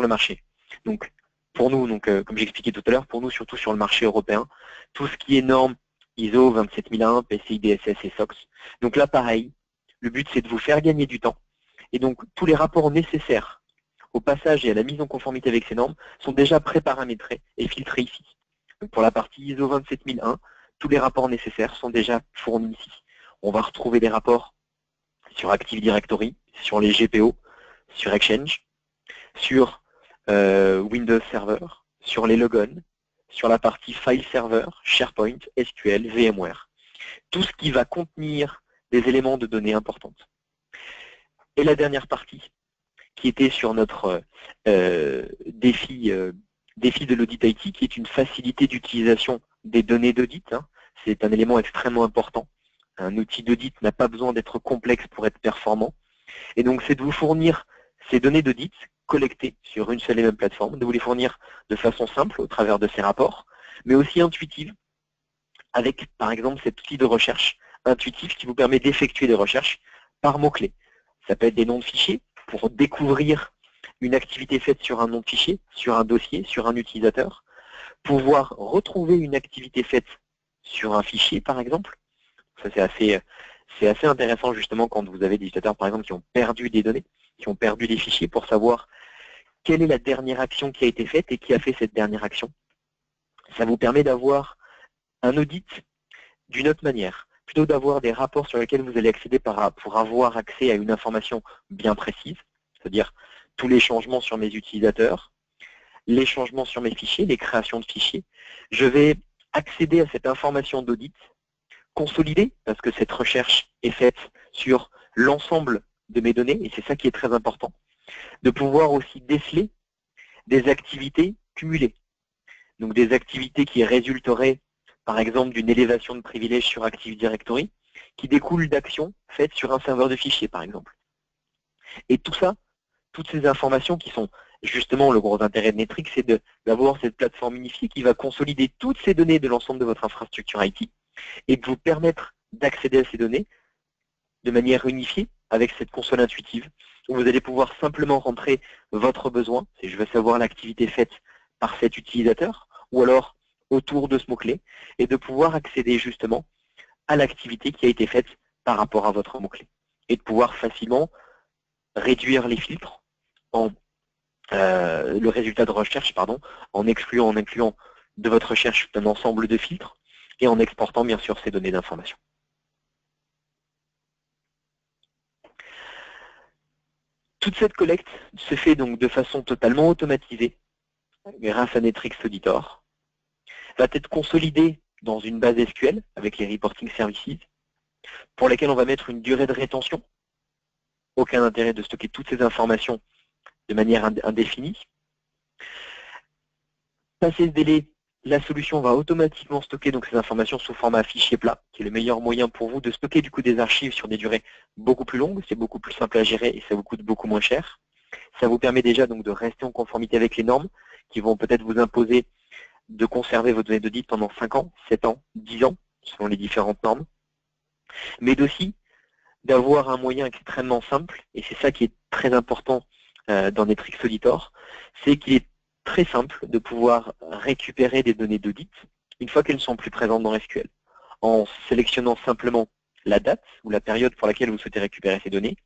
marché. Donc, pour nous, comme j'expliquais tout à l'heure, pour nous, surtout sur le marché européen, tout ce qui est normes ISO 27001, PCI DSS et SOX. Donc là, pareil, le but, c'est de vous faire gagner du temps. Et donc, tous les rapports nécessaires au passage et à la mise en conformité avec ces normes sont déjà préparamétrés et filtrés ici. Donc, pour la partie ISO 27001, tous les rapports nécessaires sont déjà fournis ici. On va retrouver des rapports sur Active Directory, sur les GPO, sur Exchange, sur Windows Server, sur les logons, sur la partie File Server, SharePoint, SQL, VMware. Tout ce qui va contenir des éléments de données importantes. Et la dernière partie, qui était sur notre défi de l'audit IT, qui est une facilité d'utilisation des données d'audit. C'est un élément extrêmement important. Un outil d'audit n'a pas besoin d'être complexe pour être performant. Et donc, c'est de vous fournir ces données d'audit collectées sur une seule et même plateforme, de vous les fournir de façon simple au travers de ces rapports, mais aussi intuitive, avec, par exemple, cet outil de recherche intuitif qui vous permet d'effectuer des recherches par mots-clés. Ça peut être des noms de fichiers pour découvrir une activité faite sur un nom de fichier, sur un dossier, sur un utilisateur, pouvoir retrouver une activité faite sur un fichier, par exemple. Ça, c'est assez intéressant justement quand vous avez des utilisateurs, par exemple, qui ont perdu des données, qui ont perdu des fichiers pour savoir quelle est la dernière action qui a été faite et qui a fait cette dernière action. Ça vous permet d'avoir un audit d'une autre manière, plutôt d'avoir des rapports sur lesquels vous allez accéder pour avoir accès à une information bien précise, c'est-à-dire tous les changements sur mes utilisateurs, les changements sur mes fichiers, les créations de fichiers. Je vais accéder à cette information d'audit, consolidée, parce que cette recherche est faite sur l'ensemble de mes données, et c'est ça qui est très important, de pouvoir aussi déceler des activités cumulées. Donc des activités qui résulteraient, par exemple, d'une élévation de privilèges sur Active Directory, qui découlent d'actions faites sur un serveur de fichiers, par exemple. Et tout ça, toutes ces informations qui sont justement le gros intérêt de Netrix, c'est d'avoir cette plateforme unifiée qui va consolider toutes ces données de l'ensemble de votre infrastructure IT et de vous permettre d'accéder à ces données de manière unifiée avec cette console intuitive où vous allez pouvoir simplement rentrer votre besoin, si je veux savoir l'activité faite par cet utilisateur, ou alors autour de ce mot-clé, et de pouvoir accéder justement à l'activité qui a été faite par rapport à votre mot-clé. Et de pouvoir facilement réduire les filtres, le résultat de recherche, pardon, en incluant de votre recherche un ensemble de filtres, et en exportant bien sûr ces données d'information. Toute cette collecte se fait donc de façon totalement automatisée grâce à Netrix Auditor, va être consolidée dans une base SQL avec les reporting services pour lesquels on va mettre une durée de rétention. Aucun intérêt de stocker toutes ces informations de manière indéfinie. Passé ce délai, la solution va automatiquement stocker donc ces informations sous format fichier plat, qui est le meilleur moyen pour vous de stocker du coup des archives sur des durées beaucoup plus longues. C'est beaucoup plus simple à gérer et ça vous coûte beaucoup moins cher. Ça vous permet déjà donc de rester en conformité avec les normes qui vont peut-être vous imposer de conserver vos données d'audit pendant 5 ans, 7 ans, 10 ans, selon les différentes normes, mais aussi d'avoir un moyen extrêmement simple, et c'est ça qui est très important dans Netrix Auditor, c'est qu'il est très simple de pouvoir récupérer des données d'audit une fois qu'elles ne sont plus présentes dans SQL, en sélectionnant simplement la date ou la période pour laquelle vous souhaitez récupérer ces données,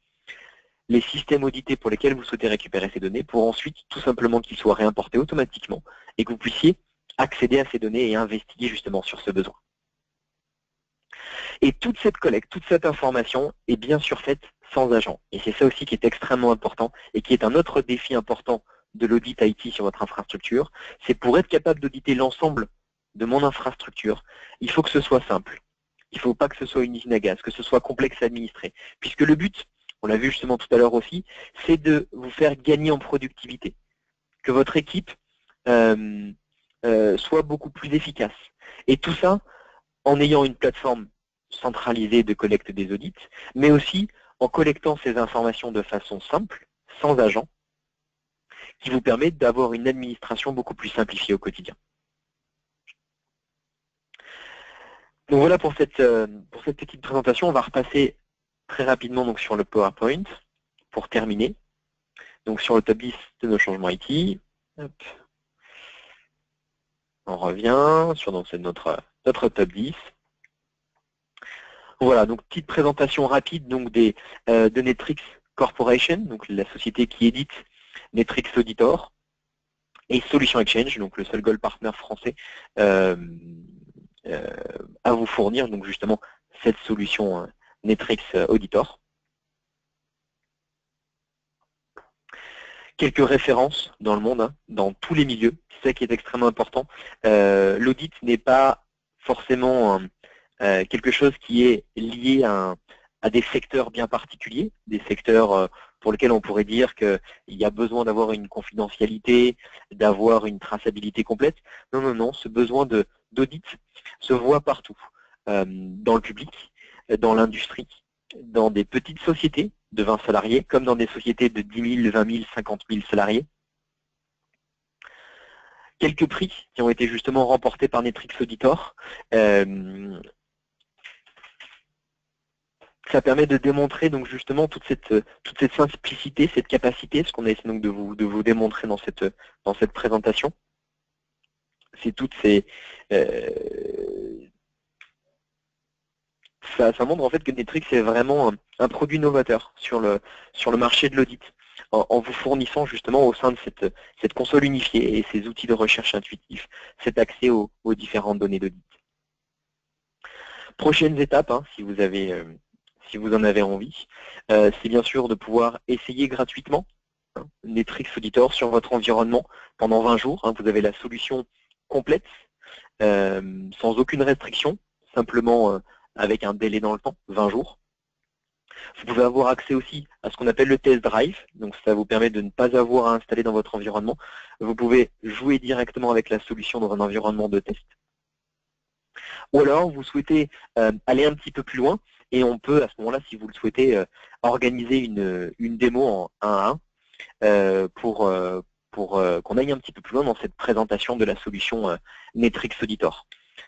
les systèmes audités pour lesquels vous souhaitez récupérer ces données, pour ensuite tout simplement qu'ils soient réimportés automatiquement et que vous puissiez accéder à ces données et investiguer justement sur ce besoin. Et toute cette collecte, toute cette information est bien sûr faite sans agent. Et c'est ça aussi qui est extrêmement important et qui est un autre défi important de l'audit IT sur votre infrastructure. C'est pour être capable d'auditer l'ensemble de mon infrastructure, il faut que ce soit simple. Il ne faut pas que ce soit une usine à gaz, que ce soit complexe à administrer. Puisque le but, on l'a vu justement tout à l'heure aussi, c'est de vous faire gagner en productivité. Que votre équipe soit beaucoup plus efficace. Et tout ça en ayant une plateforme centralisée de collecte des audits, mais aussi en collectant ces informations de façon simple, sans agent, qui vous permet d'avoir une administration beaucoup plus simplifiée au quotidien. Donc voilà pour cette petite présentation. On va repasser très rapidement donc, sur le PowerPoint pour terminer. Donc sur le top 10 de nos changements IT. Hop. On revient sur notre top 10. Voilà, donc petite présentation rapide donc, de Netrix Corporation, donc la société qui édite Netrix Auditor, et Solution Exchange, donc le seul gold partner français à vous fournir donc justement cette solution Netrix Auditor. Quelques références dans le monde, dans tous les milieux, c'est ça qui est extrêmement important. L'audit n'est pas forcément quelque chose qui est lié à des secteurs bien particuliers, des secteurs pour lesquels on pourrait dire qu'il y a besoin d'avoir une confidentialité, d'avoir une traçabilité complète. Non, non, non, ce besoin d'audit se voit partout, dans le public, dans l'industrie, dans des petites sociétés de 20 salariés, comme dans des sociétés de 10 000, 20 000, 50 000 salariés. Quelques prix qui ont été justement remportés par Netrix Auditor. Ça permet de démontrer donc justement toute cette simplicité, cette capacité, ce qu'on essaie donc de vous démontrer dans cette présentation. C'est toutes ces ça montre en fait que Netrix est vraiment un produit novateur sur le marché de l'audit, en vous fournissant justement au sein de cette console unifiée et ces outils de recherche intuitifs, cet accès aux différentes données d'audit. Prochaines étapes, si vous en avez envie, c'est bien sûr de pouvoir essayer gratuitement Netrix Auditor sur votre environnement pendant 20 jours. Vous avez la solution complète sans aucune restriction, simplement avec un délai dans le temps, 20 jours. Vous pouvez avoir accès aussi à ce qu'on appelle le test drive, donc ça vous permet de ne pas avoir à installer dans votre environnement. Vous pouvez jouer directement avec la solution dans un environnement de test. Ou alors, vous souhaitez aller un petit peu plus loin, et on peut, à ce moment-là, si vous le souhaitez, organiser une démo en 1 à 1 pour qu'on aille un petit peu plus loin dans cette présentation de la solution Netrix Auditor.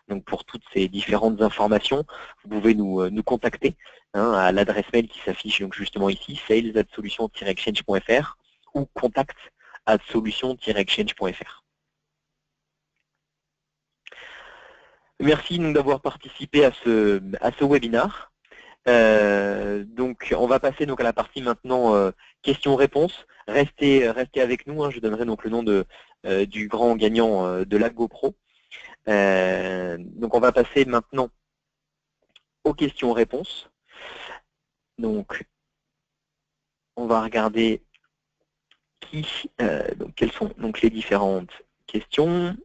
Donc pour toutes ces différentes informations, vous pouvez nous contacter à l'adresse mail qui s'affiche donc justement ici, sales@solution-exchange.fr ou contact@solution-exchange.fr. Merci d'avoir participé à ce webinaire. Donc on va passer donc à la partie maintenant questions-réponses. Restez avec nous, je donnerai donc le nom du grand gagnant de la GoPro. Donc on va passer maintenant aux questions-réponses. Donc on va regarder quelles sont donc les différentes questions.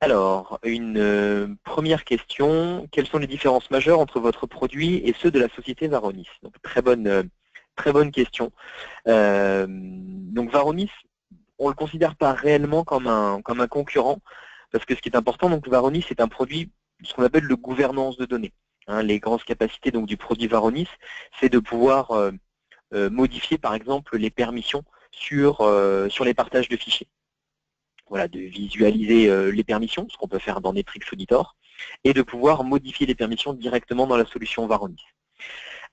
Alors, une première question, quelles sont les différences majeures entre votre produit et ceux de la société Varonis? Donc très bonne question. Donc Varonis, on ne le considère pas réellement comme un concurrent, parce que ce qui est important, donc Varonis est un produit, ce qu'on appelle de gouvernance de données. Les grandes capacités donc, du produit Varonis, c'est de pouvoir modifier par exemple les permissions sur les partages de fichiers. Voilà, de visualiser les permissions, ce qu'on peut faire dans Netrix Auditor, et de pouvoir modifier les permissions directement dans la solution Varonis.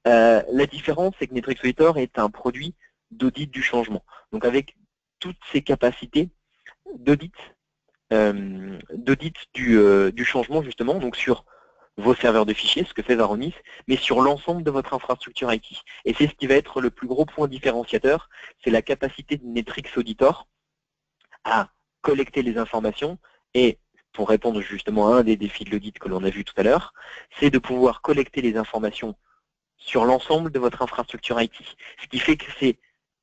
La différence, c'est que Netrix Auditor est un produit d'audit du changement. Donc avec toutes ces capacités d'audit du changement justement, donc sur vos serveurs de fichiers, ce que fait Varonis, mais sur l'ensemble de votre infrastructure IT. Et c'est ce qui va être le plus gros point différenciateur, c'est la capacité de Netrix Auditor à collecter les informations et, pour répondre justement à un des défis de l'audit que l'on a vu tout à l'heure, c'est de pouvoir collecter les informations sur l'ensemble de votre infrastructure IT. Ce qui fait que c'est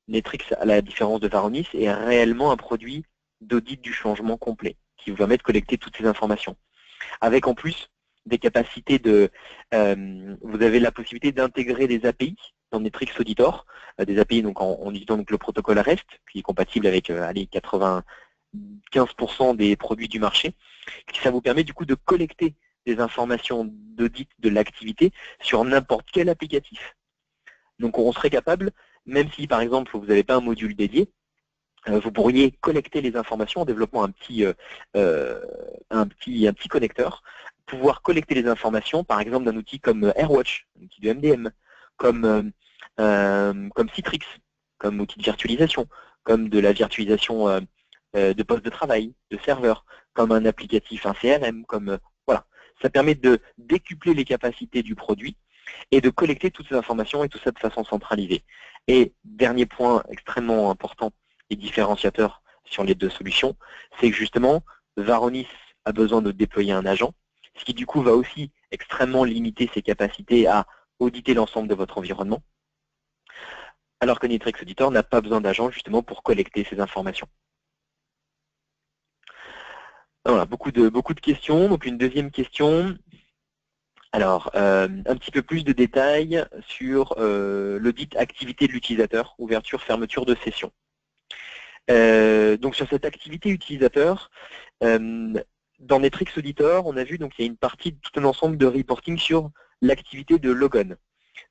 Netrix, à la différence de Varonis, est réellement un produit d'audit du changement complet, qui vous permet de collecter toutes ces informations. Avec en plus des capacités vous avez la possibilité d'intégrer des API dans Netrix Auditor, des API donc en utilisant donc le protocole REST, qui est compatible avec 95% des produits du marché. Ça vous permet du coup de collecter des informations d'audit de l'activité sur n'importe quel applicatif. Donc on serait capable, même si par exemple vous n'avez pas un module dédié, vous pourriez collecter les informations en développant un petit connecteur, pouvoir collecter les informations par exemple d'un outil comme AirWatch, un outil de MDM, comme Citrix, comme outil de virtualisation, comme de la virtualisation de postes de travail, de serveurs, comme un applicatif, un CRM, voilà. Ça permet de décupler les capacités du produit et de collecter toutes ces informations et tout ça de façon centralisée. Et dernier point extrêmement important et différenciateur sur les deux solutions, c'est que justement, Varonis a besoin de déployer un agent, ce qui du coup va aussi extrêmement limiter ses capacités à auditer l'ensemble de votre environnement, alors que Netrix Auditor n'a pas besoin d'agent justement pour collecter ces informations. Voilà, beaucoup de questions. Donc une deuxième question. Alors, un petit peu plus de détails sur l'audit activité de l'utilisateur, ouverture, fermeture de session. Donc sur cette activité utilisateur, dans Netrix Auditor, on a vu donc il y a une partie, tout un ensemble de reporting sur l'activité de logon.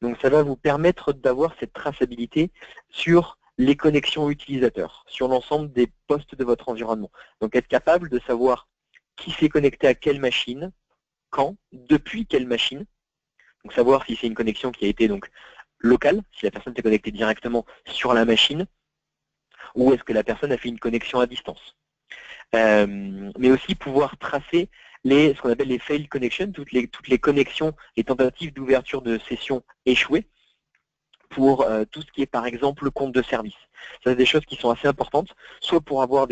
Donc ça va vous permettre d'avoir cette traçabilité sur les connexions utilisateurs, sur l'ensemble des postes de votre environnement. Donc être capable de savoir qui s'est connecté à quelle machine, quand, depuis quelle machine. Donc savoir si c'est une connexion qui a été donc locale, si la personne s'est connectée directement sur la machine, ou est-ce que la personne a fait une connexion à distance. Mais aussi pouvoir tracer ce qu'on appelle les failed connections, toutes les connexions, les tentatives d'ouverture de session échouées, pour tout ce qui est par exemple le compte de service. Ça, c'est des choses qui sont assez importantes, soit pour avoir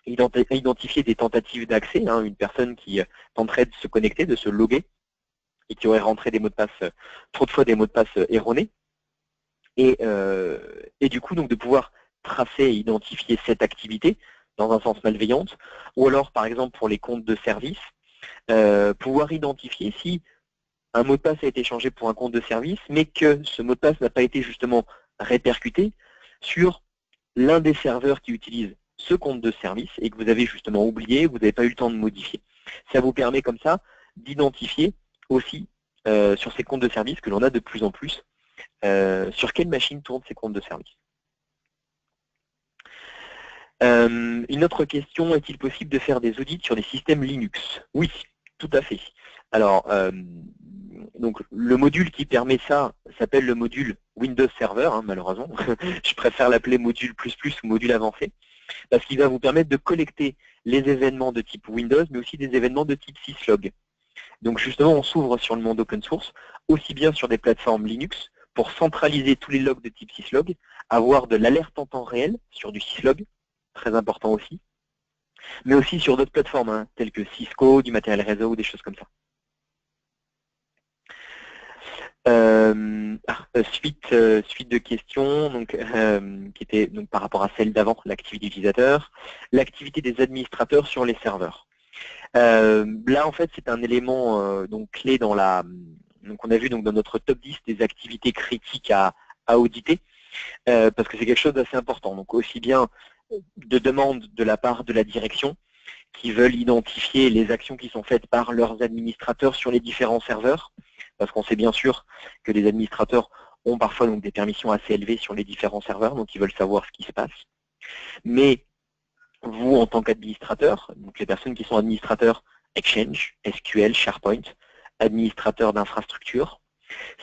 identifier des tentatives d'accès, une personne qui tenterait de se connecter, de se loguer, et qui aurait rentré des mots de passe, trop de fois des mots de passe erronés, et du coup donc de pouvoir tracer et identifier cette activité dans un sens malveillante, ou alors par exemple pour les comptes de service, pouvoir identifier si un mot de passe a été changé pour un compte de service, mais que ce mot de passe n'a pas été justement répercuté sur l'un des serveurs qui utilise ce compte de service et que vous avez justement oublié, vous n'avez pas eu le temps de modifier. Ça vous permet comme ça d'identifier aussi sur ces comptes de service que l'on a de plus en plus, sur quelle machine tournent ces comptes de service. Une autre question, est-il possible de faire des audits sur des systèmes Linux? Oui, tout à fait. Alors, donc le module qui permet ça s'appelle le module Windows Server, hein, malheureusement. Je préfère l'appeler module plus ou module avancé, parce qu'il va vous permettre de collecter les événements de type Windows, mais aussi des événements de type syslog. Donc justement, on s'ouvre sur le monde open source, aussi bien sur des plateformes Linux, pour centraliser tous les logs de type syslog, avoir de l'alerte en temps réel sur du syslog, très important aussi, mais aussi sur d'autres plateformes, hein, telles que Cisco, du matériel réseau ou des choses comme ça. Suite de questions, donc, qui était donc, par rapport à celle d'avant, l'activité utilisateur, l'activité des administrateurs sur les serveurs. Là, en fait, c'est un élément donc, clé dans la... Donc, on a vu donc, dans notre top 10 des activités critiques à auditer, parce que c'est quelque chose d'assez important. Donc, aussi bien de demandes de la part de la direction, qui veulent identifier les actions qui sont faites par leurs administrateurs sur les différents serveurs, parce qu'on sait bien sûr que les administrateurs ont parfois donc, des permissions assez élevées sur les différents serveurs, donc ils veulent savoir ce qui se passe. Mais vous, en tant qu'administrateur, donc les personnes qui sont administrateurs Exchange, SQL, SharePoint, administrateurs d'infrastructure,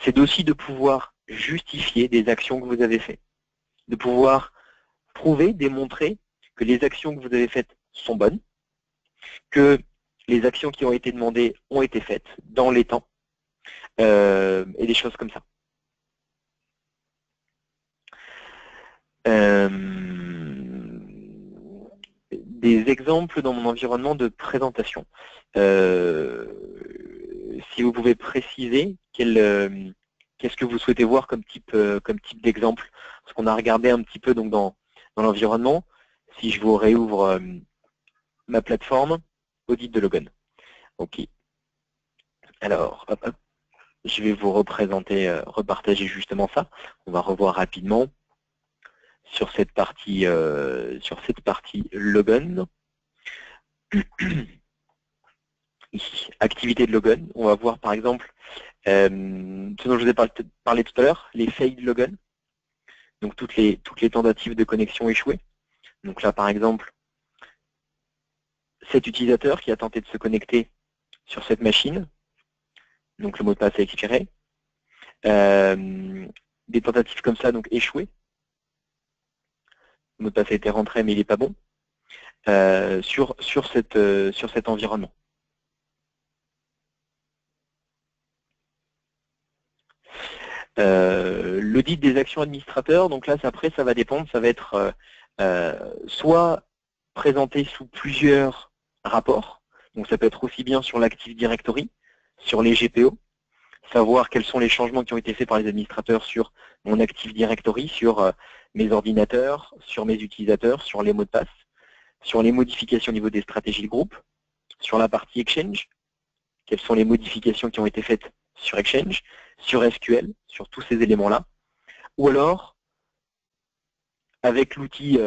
c'est aussi de pouvoir justifier des actions que vous avez faites, de pouvoir prouver, démontrer que les actions que vous avez faites sont bonnes, que les actions qui ont été demandées ont été faites dans les temps, et des choses comme ça. Des exemples dans mon environnement de présentation. Si vous pouvez préciser qu'est-ce que vous souhaitez voir comme type d'exemple, parce qu'on a regardé un petit peu donc dans l'environnement. Si je vous réouvre ma plateforme, audit de Logon. Ok. Alors, hop, hop. Je vais vous repartager justement ça. On va revoir rapidement sur cette partie Logon. Ici, activité de Logon. On va voir par exemple ce dont je vous ai parlé tout à l'heure, les failed Logon. Donc toutes les tentatives de connexion échouées. Donc là par exemple, cet utilisateur qui a tenté de se connecter sur cette machine. Donc le mot de passe a expiré. Des tentatives comme ça, donc échouées. Le mot de passe a été rentré, mais il n'est pas bon. Sur cet environnement. L'audit des actions administrateurs, donc là, après, ça va dépendre. Ça va être soit présenté sous plusieurs rapports. Donc ça peut être aussi bien sur l'Active Directory, sur les GPO, savoir quels sont les changements qui ont été faits par les administrateurs sur mon Active Directory, sur mes ordinateurs, sur mes utilisateurs, sur les mots de passe, sur les modifications au niveau des stratégies de groupe, sur la partie Exchange, quelles sont les modifications qui ont été faites sur Exchange, sur SQL, sur tous ces éléments-là, ou alors avec l'outil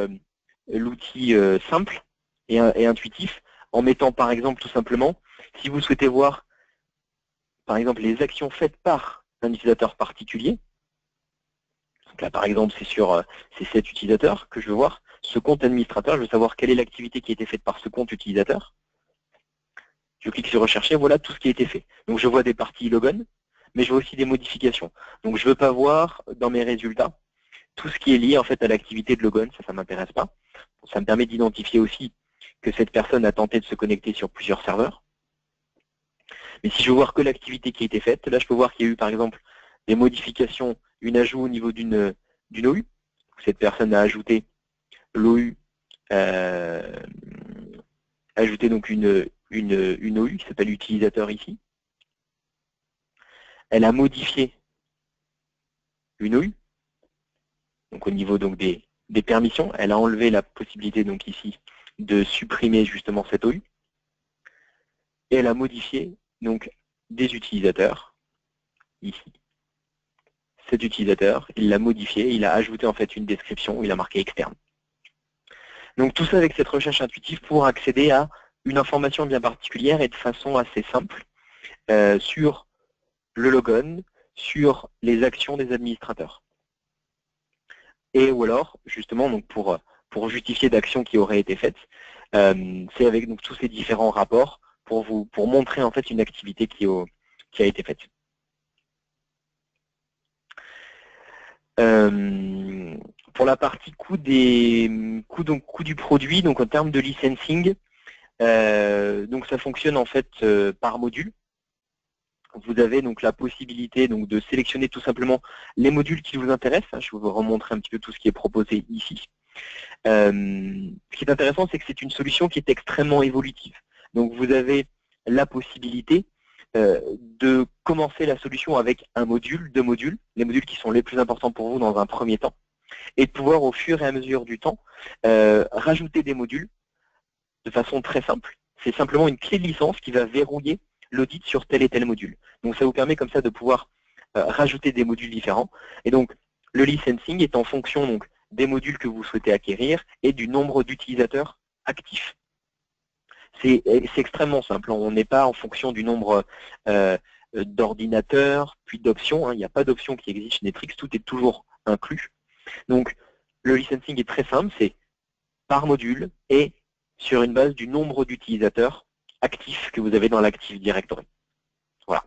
simple et intuitif, en mettant par exemple tout simplement, si vous souhaitez voir par exemple les actions faites par un utilisateur particulier, donc là par exemple c'est cet utilisateur que je veux voir, ce compte administrateur, je veux savoir quelle est l'activité qui a été faite par ce compte utilisateur. Je clique sur rechercher, voilà tout ce qui a été fait. Donc je vois des parties Logon, mais je vois aussi des modifications. Donc je ne veux pas voir dans mes résultats tout ce qui est lié en fait à l'activité de Logon, ça ne m'intéresse pas. Ça me permet d'identifier aussi que cette personne a tenté de se connecter sur plusieurs serveurs. Mais si je veux voir que l'activité qui a été faite, là je peux voir qu'il y a eu par exemple des modifications, une ajout au niveau d'une OU. Cette personne a ajouté l'OU, ajouté donc une OU qui s'appelle utilisateur ici. Elle a modifié une OU, donc au niveau donc des permissions. Elle a enlevé la possibilité donc ici de supprimer justement cette OU. Et elle a modifié donc des utilisateurs, ici. Cet utilisateur, il l'a modifié, il a ajouté en fait une description où il a marqué externe. Donc tout ça avec cette recherche intuitive pour accéder à une information bien particulière et de façon assez simple sur le logon, sur les actions des administrateurs. Et ou alors, justement, donc pour justifier d'actions qui auraient été faites, c'est avec donc, tous ces différents rapports pour montrer en fait une activité qui a été faite. Pour la partie coût du produit, donc en termes de licensing, donc ça fonctionne en fait par module. Vous avez donc la possibilité donc de sélectionner tout simplement les modules qui vous intéressent. Je vais vous remontrer un petit peu tout ce qui est proposé ici. Ce qui est intéressant, c'est que c'est une solution qui est extrêmement évolutive. Donc vous avez la possibilité de commencer la solution avec un module, deux modules, les modules qui sont les plus importants pour vous dans un premier temps, et de pouvoir au fur et à mesure du temps rajouter des modules de façon très simple. C'est simplement une clé de licence qui va verrouiller l'audit sur tel et tel module. Donc ça vous permet comme ça de pouvoir rajouter des modules différents. Et donc le licensing est en fonction donc, des modules que vous souhaitez acquérir et du nombre d'utilisateurs actifs. C'est extrêmement simple. On n'est pas en fonction du nombre d'ordinateurs, puis d'options. Il n'y a pas d'option qui existe chez Netrix, tout est toujours inclus. Donc le licensing est très simple, c'est par module et sur une base du nombre d'utilisateurs actifs que vous avez dans l'Active Directory. Voilà.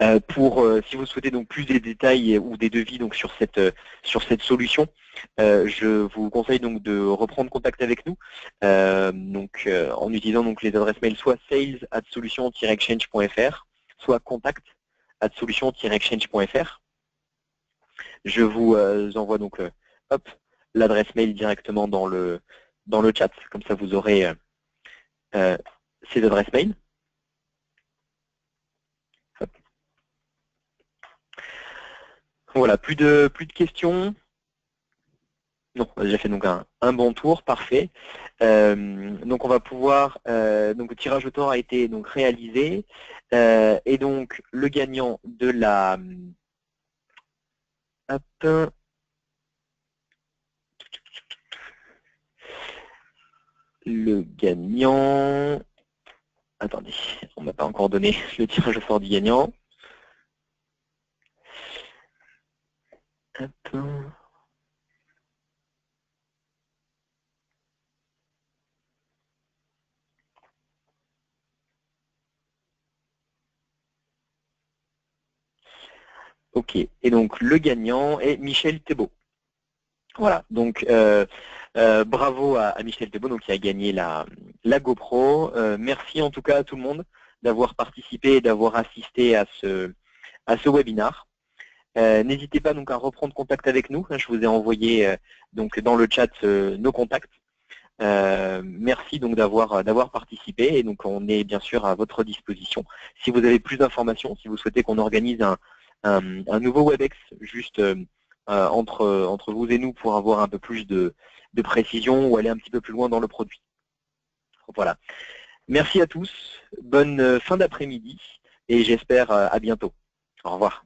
Si vous souhaitez donc plus des détails ou des devis donc sur cette solution, je vous conseille donc de reprendre contact avec nous en utilisant donc les adresses mail soit sales@solution-exchange.fr, soit contact@solution-exchange.fr. Je vous envoie donc l'adresse mail directement dans le chat, comme ça vous aurez ces adresses mail. Voilà, plus de questions. Non, on a déjà fait donc un bon tour, parfait. Donc on va pouvoir, donc le tirage au sort a été donc réalisé et donc le gagnant de la attendez, on m'a pas encore donné le tirage au sort du gagnant. Ok, et donc le gagnant est Michel Thébault. Voilà, donc bravo à Michel Thébault donc, qui a gagné la GoPro. Merci en tout cas à tout le monde d'avoir participé et d'avoir assisté à ce webinar. N'hésitez pas donc à reprendre contact avec nous. Je vous ai envoyé donc dans le chat nos contacts. Merci donc d'avoir participé et donc on est bien sûr à votre disposition. Si vous avez plus d'informations, si vous souhaitez qu'on organise un nouveau WebEx juste entre vous et nous pour avoir un peu plus de précision ou aller un petit peu plus loin dans le produit. Voilà. Merci à tous, bonne fin d'après-midi et j'espère à bientôt. Au revoir.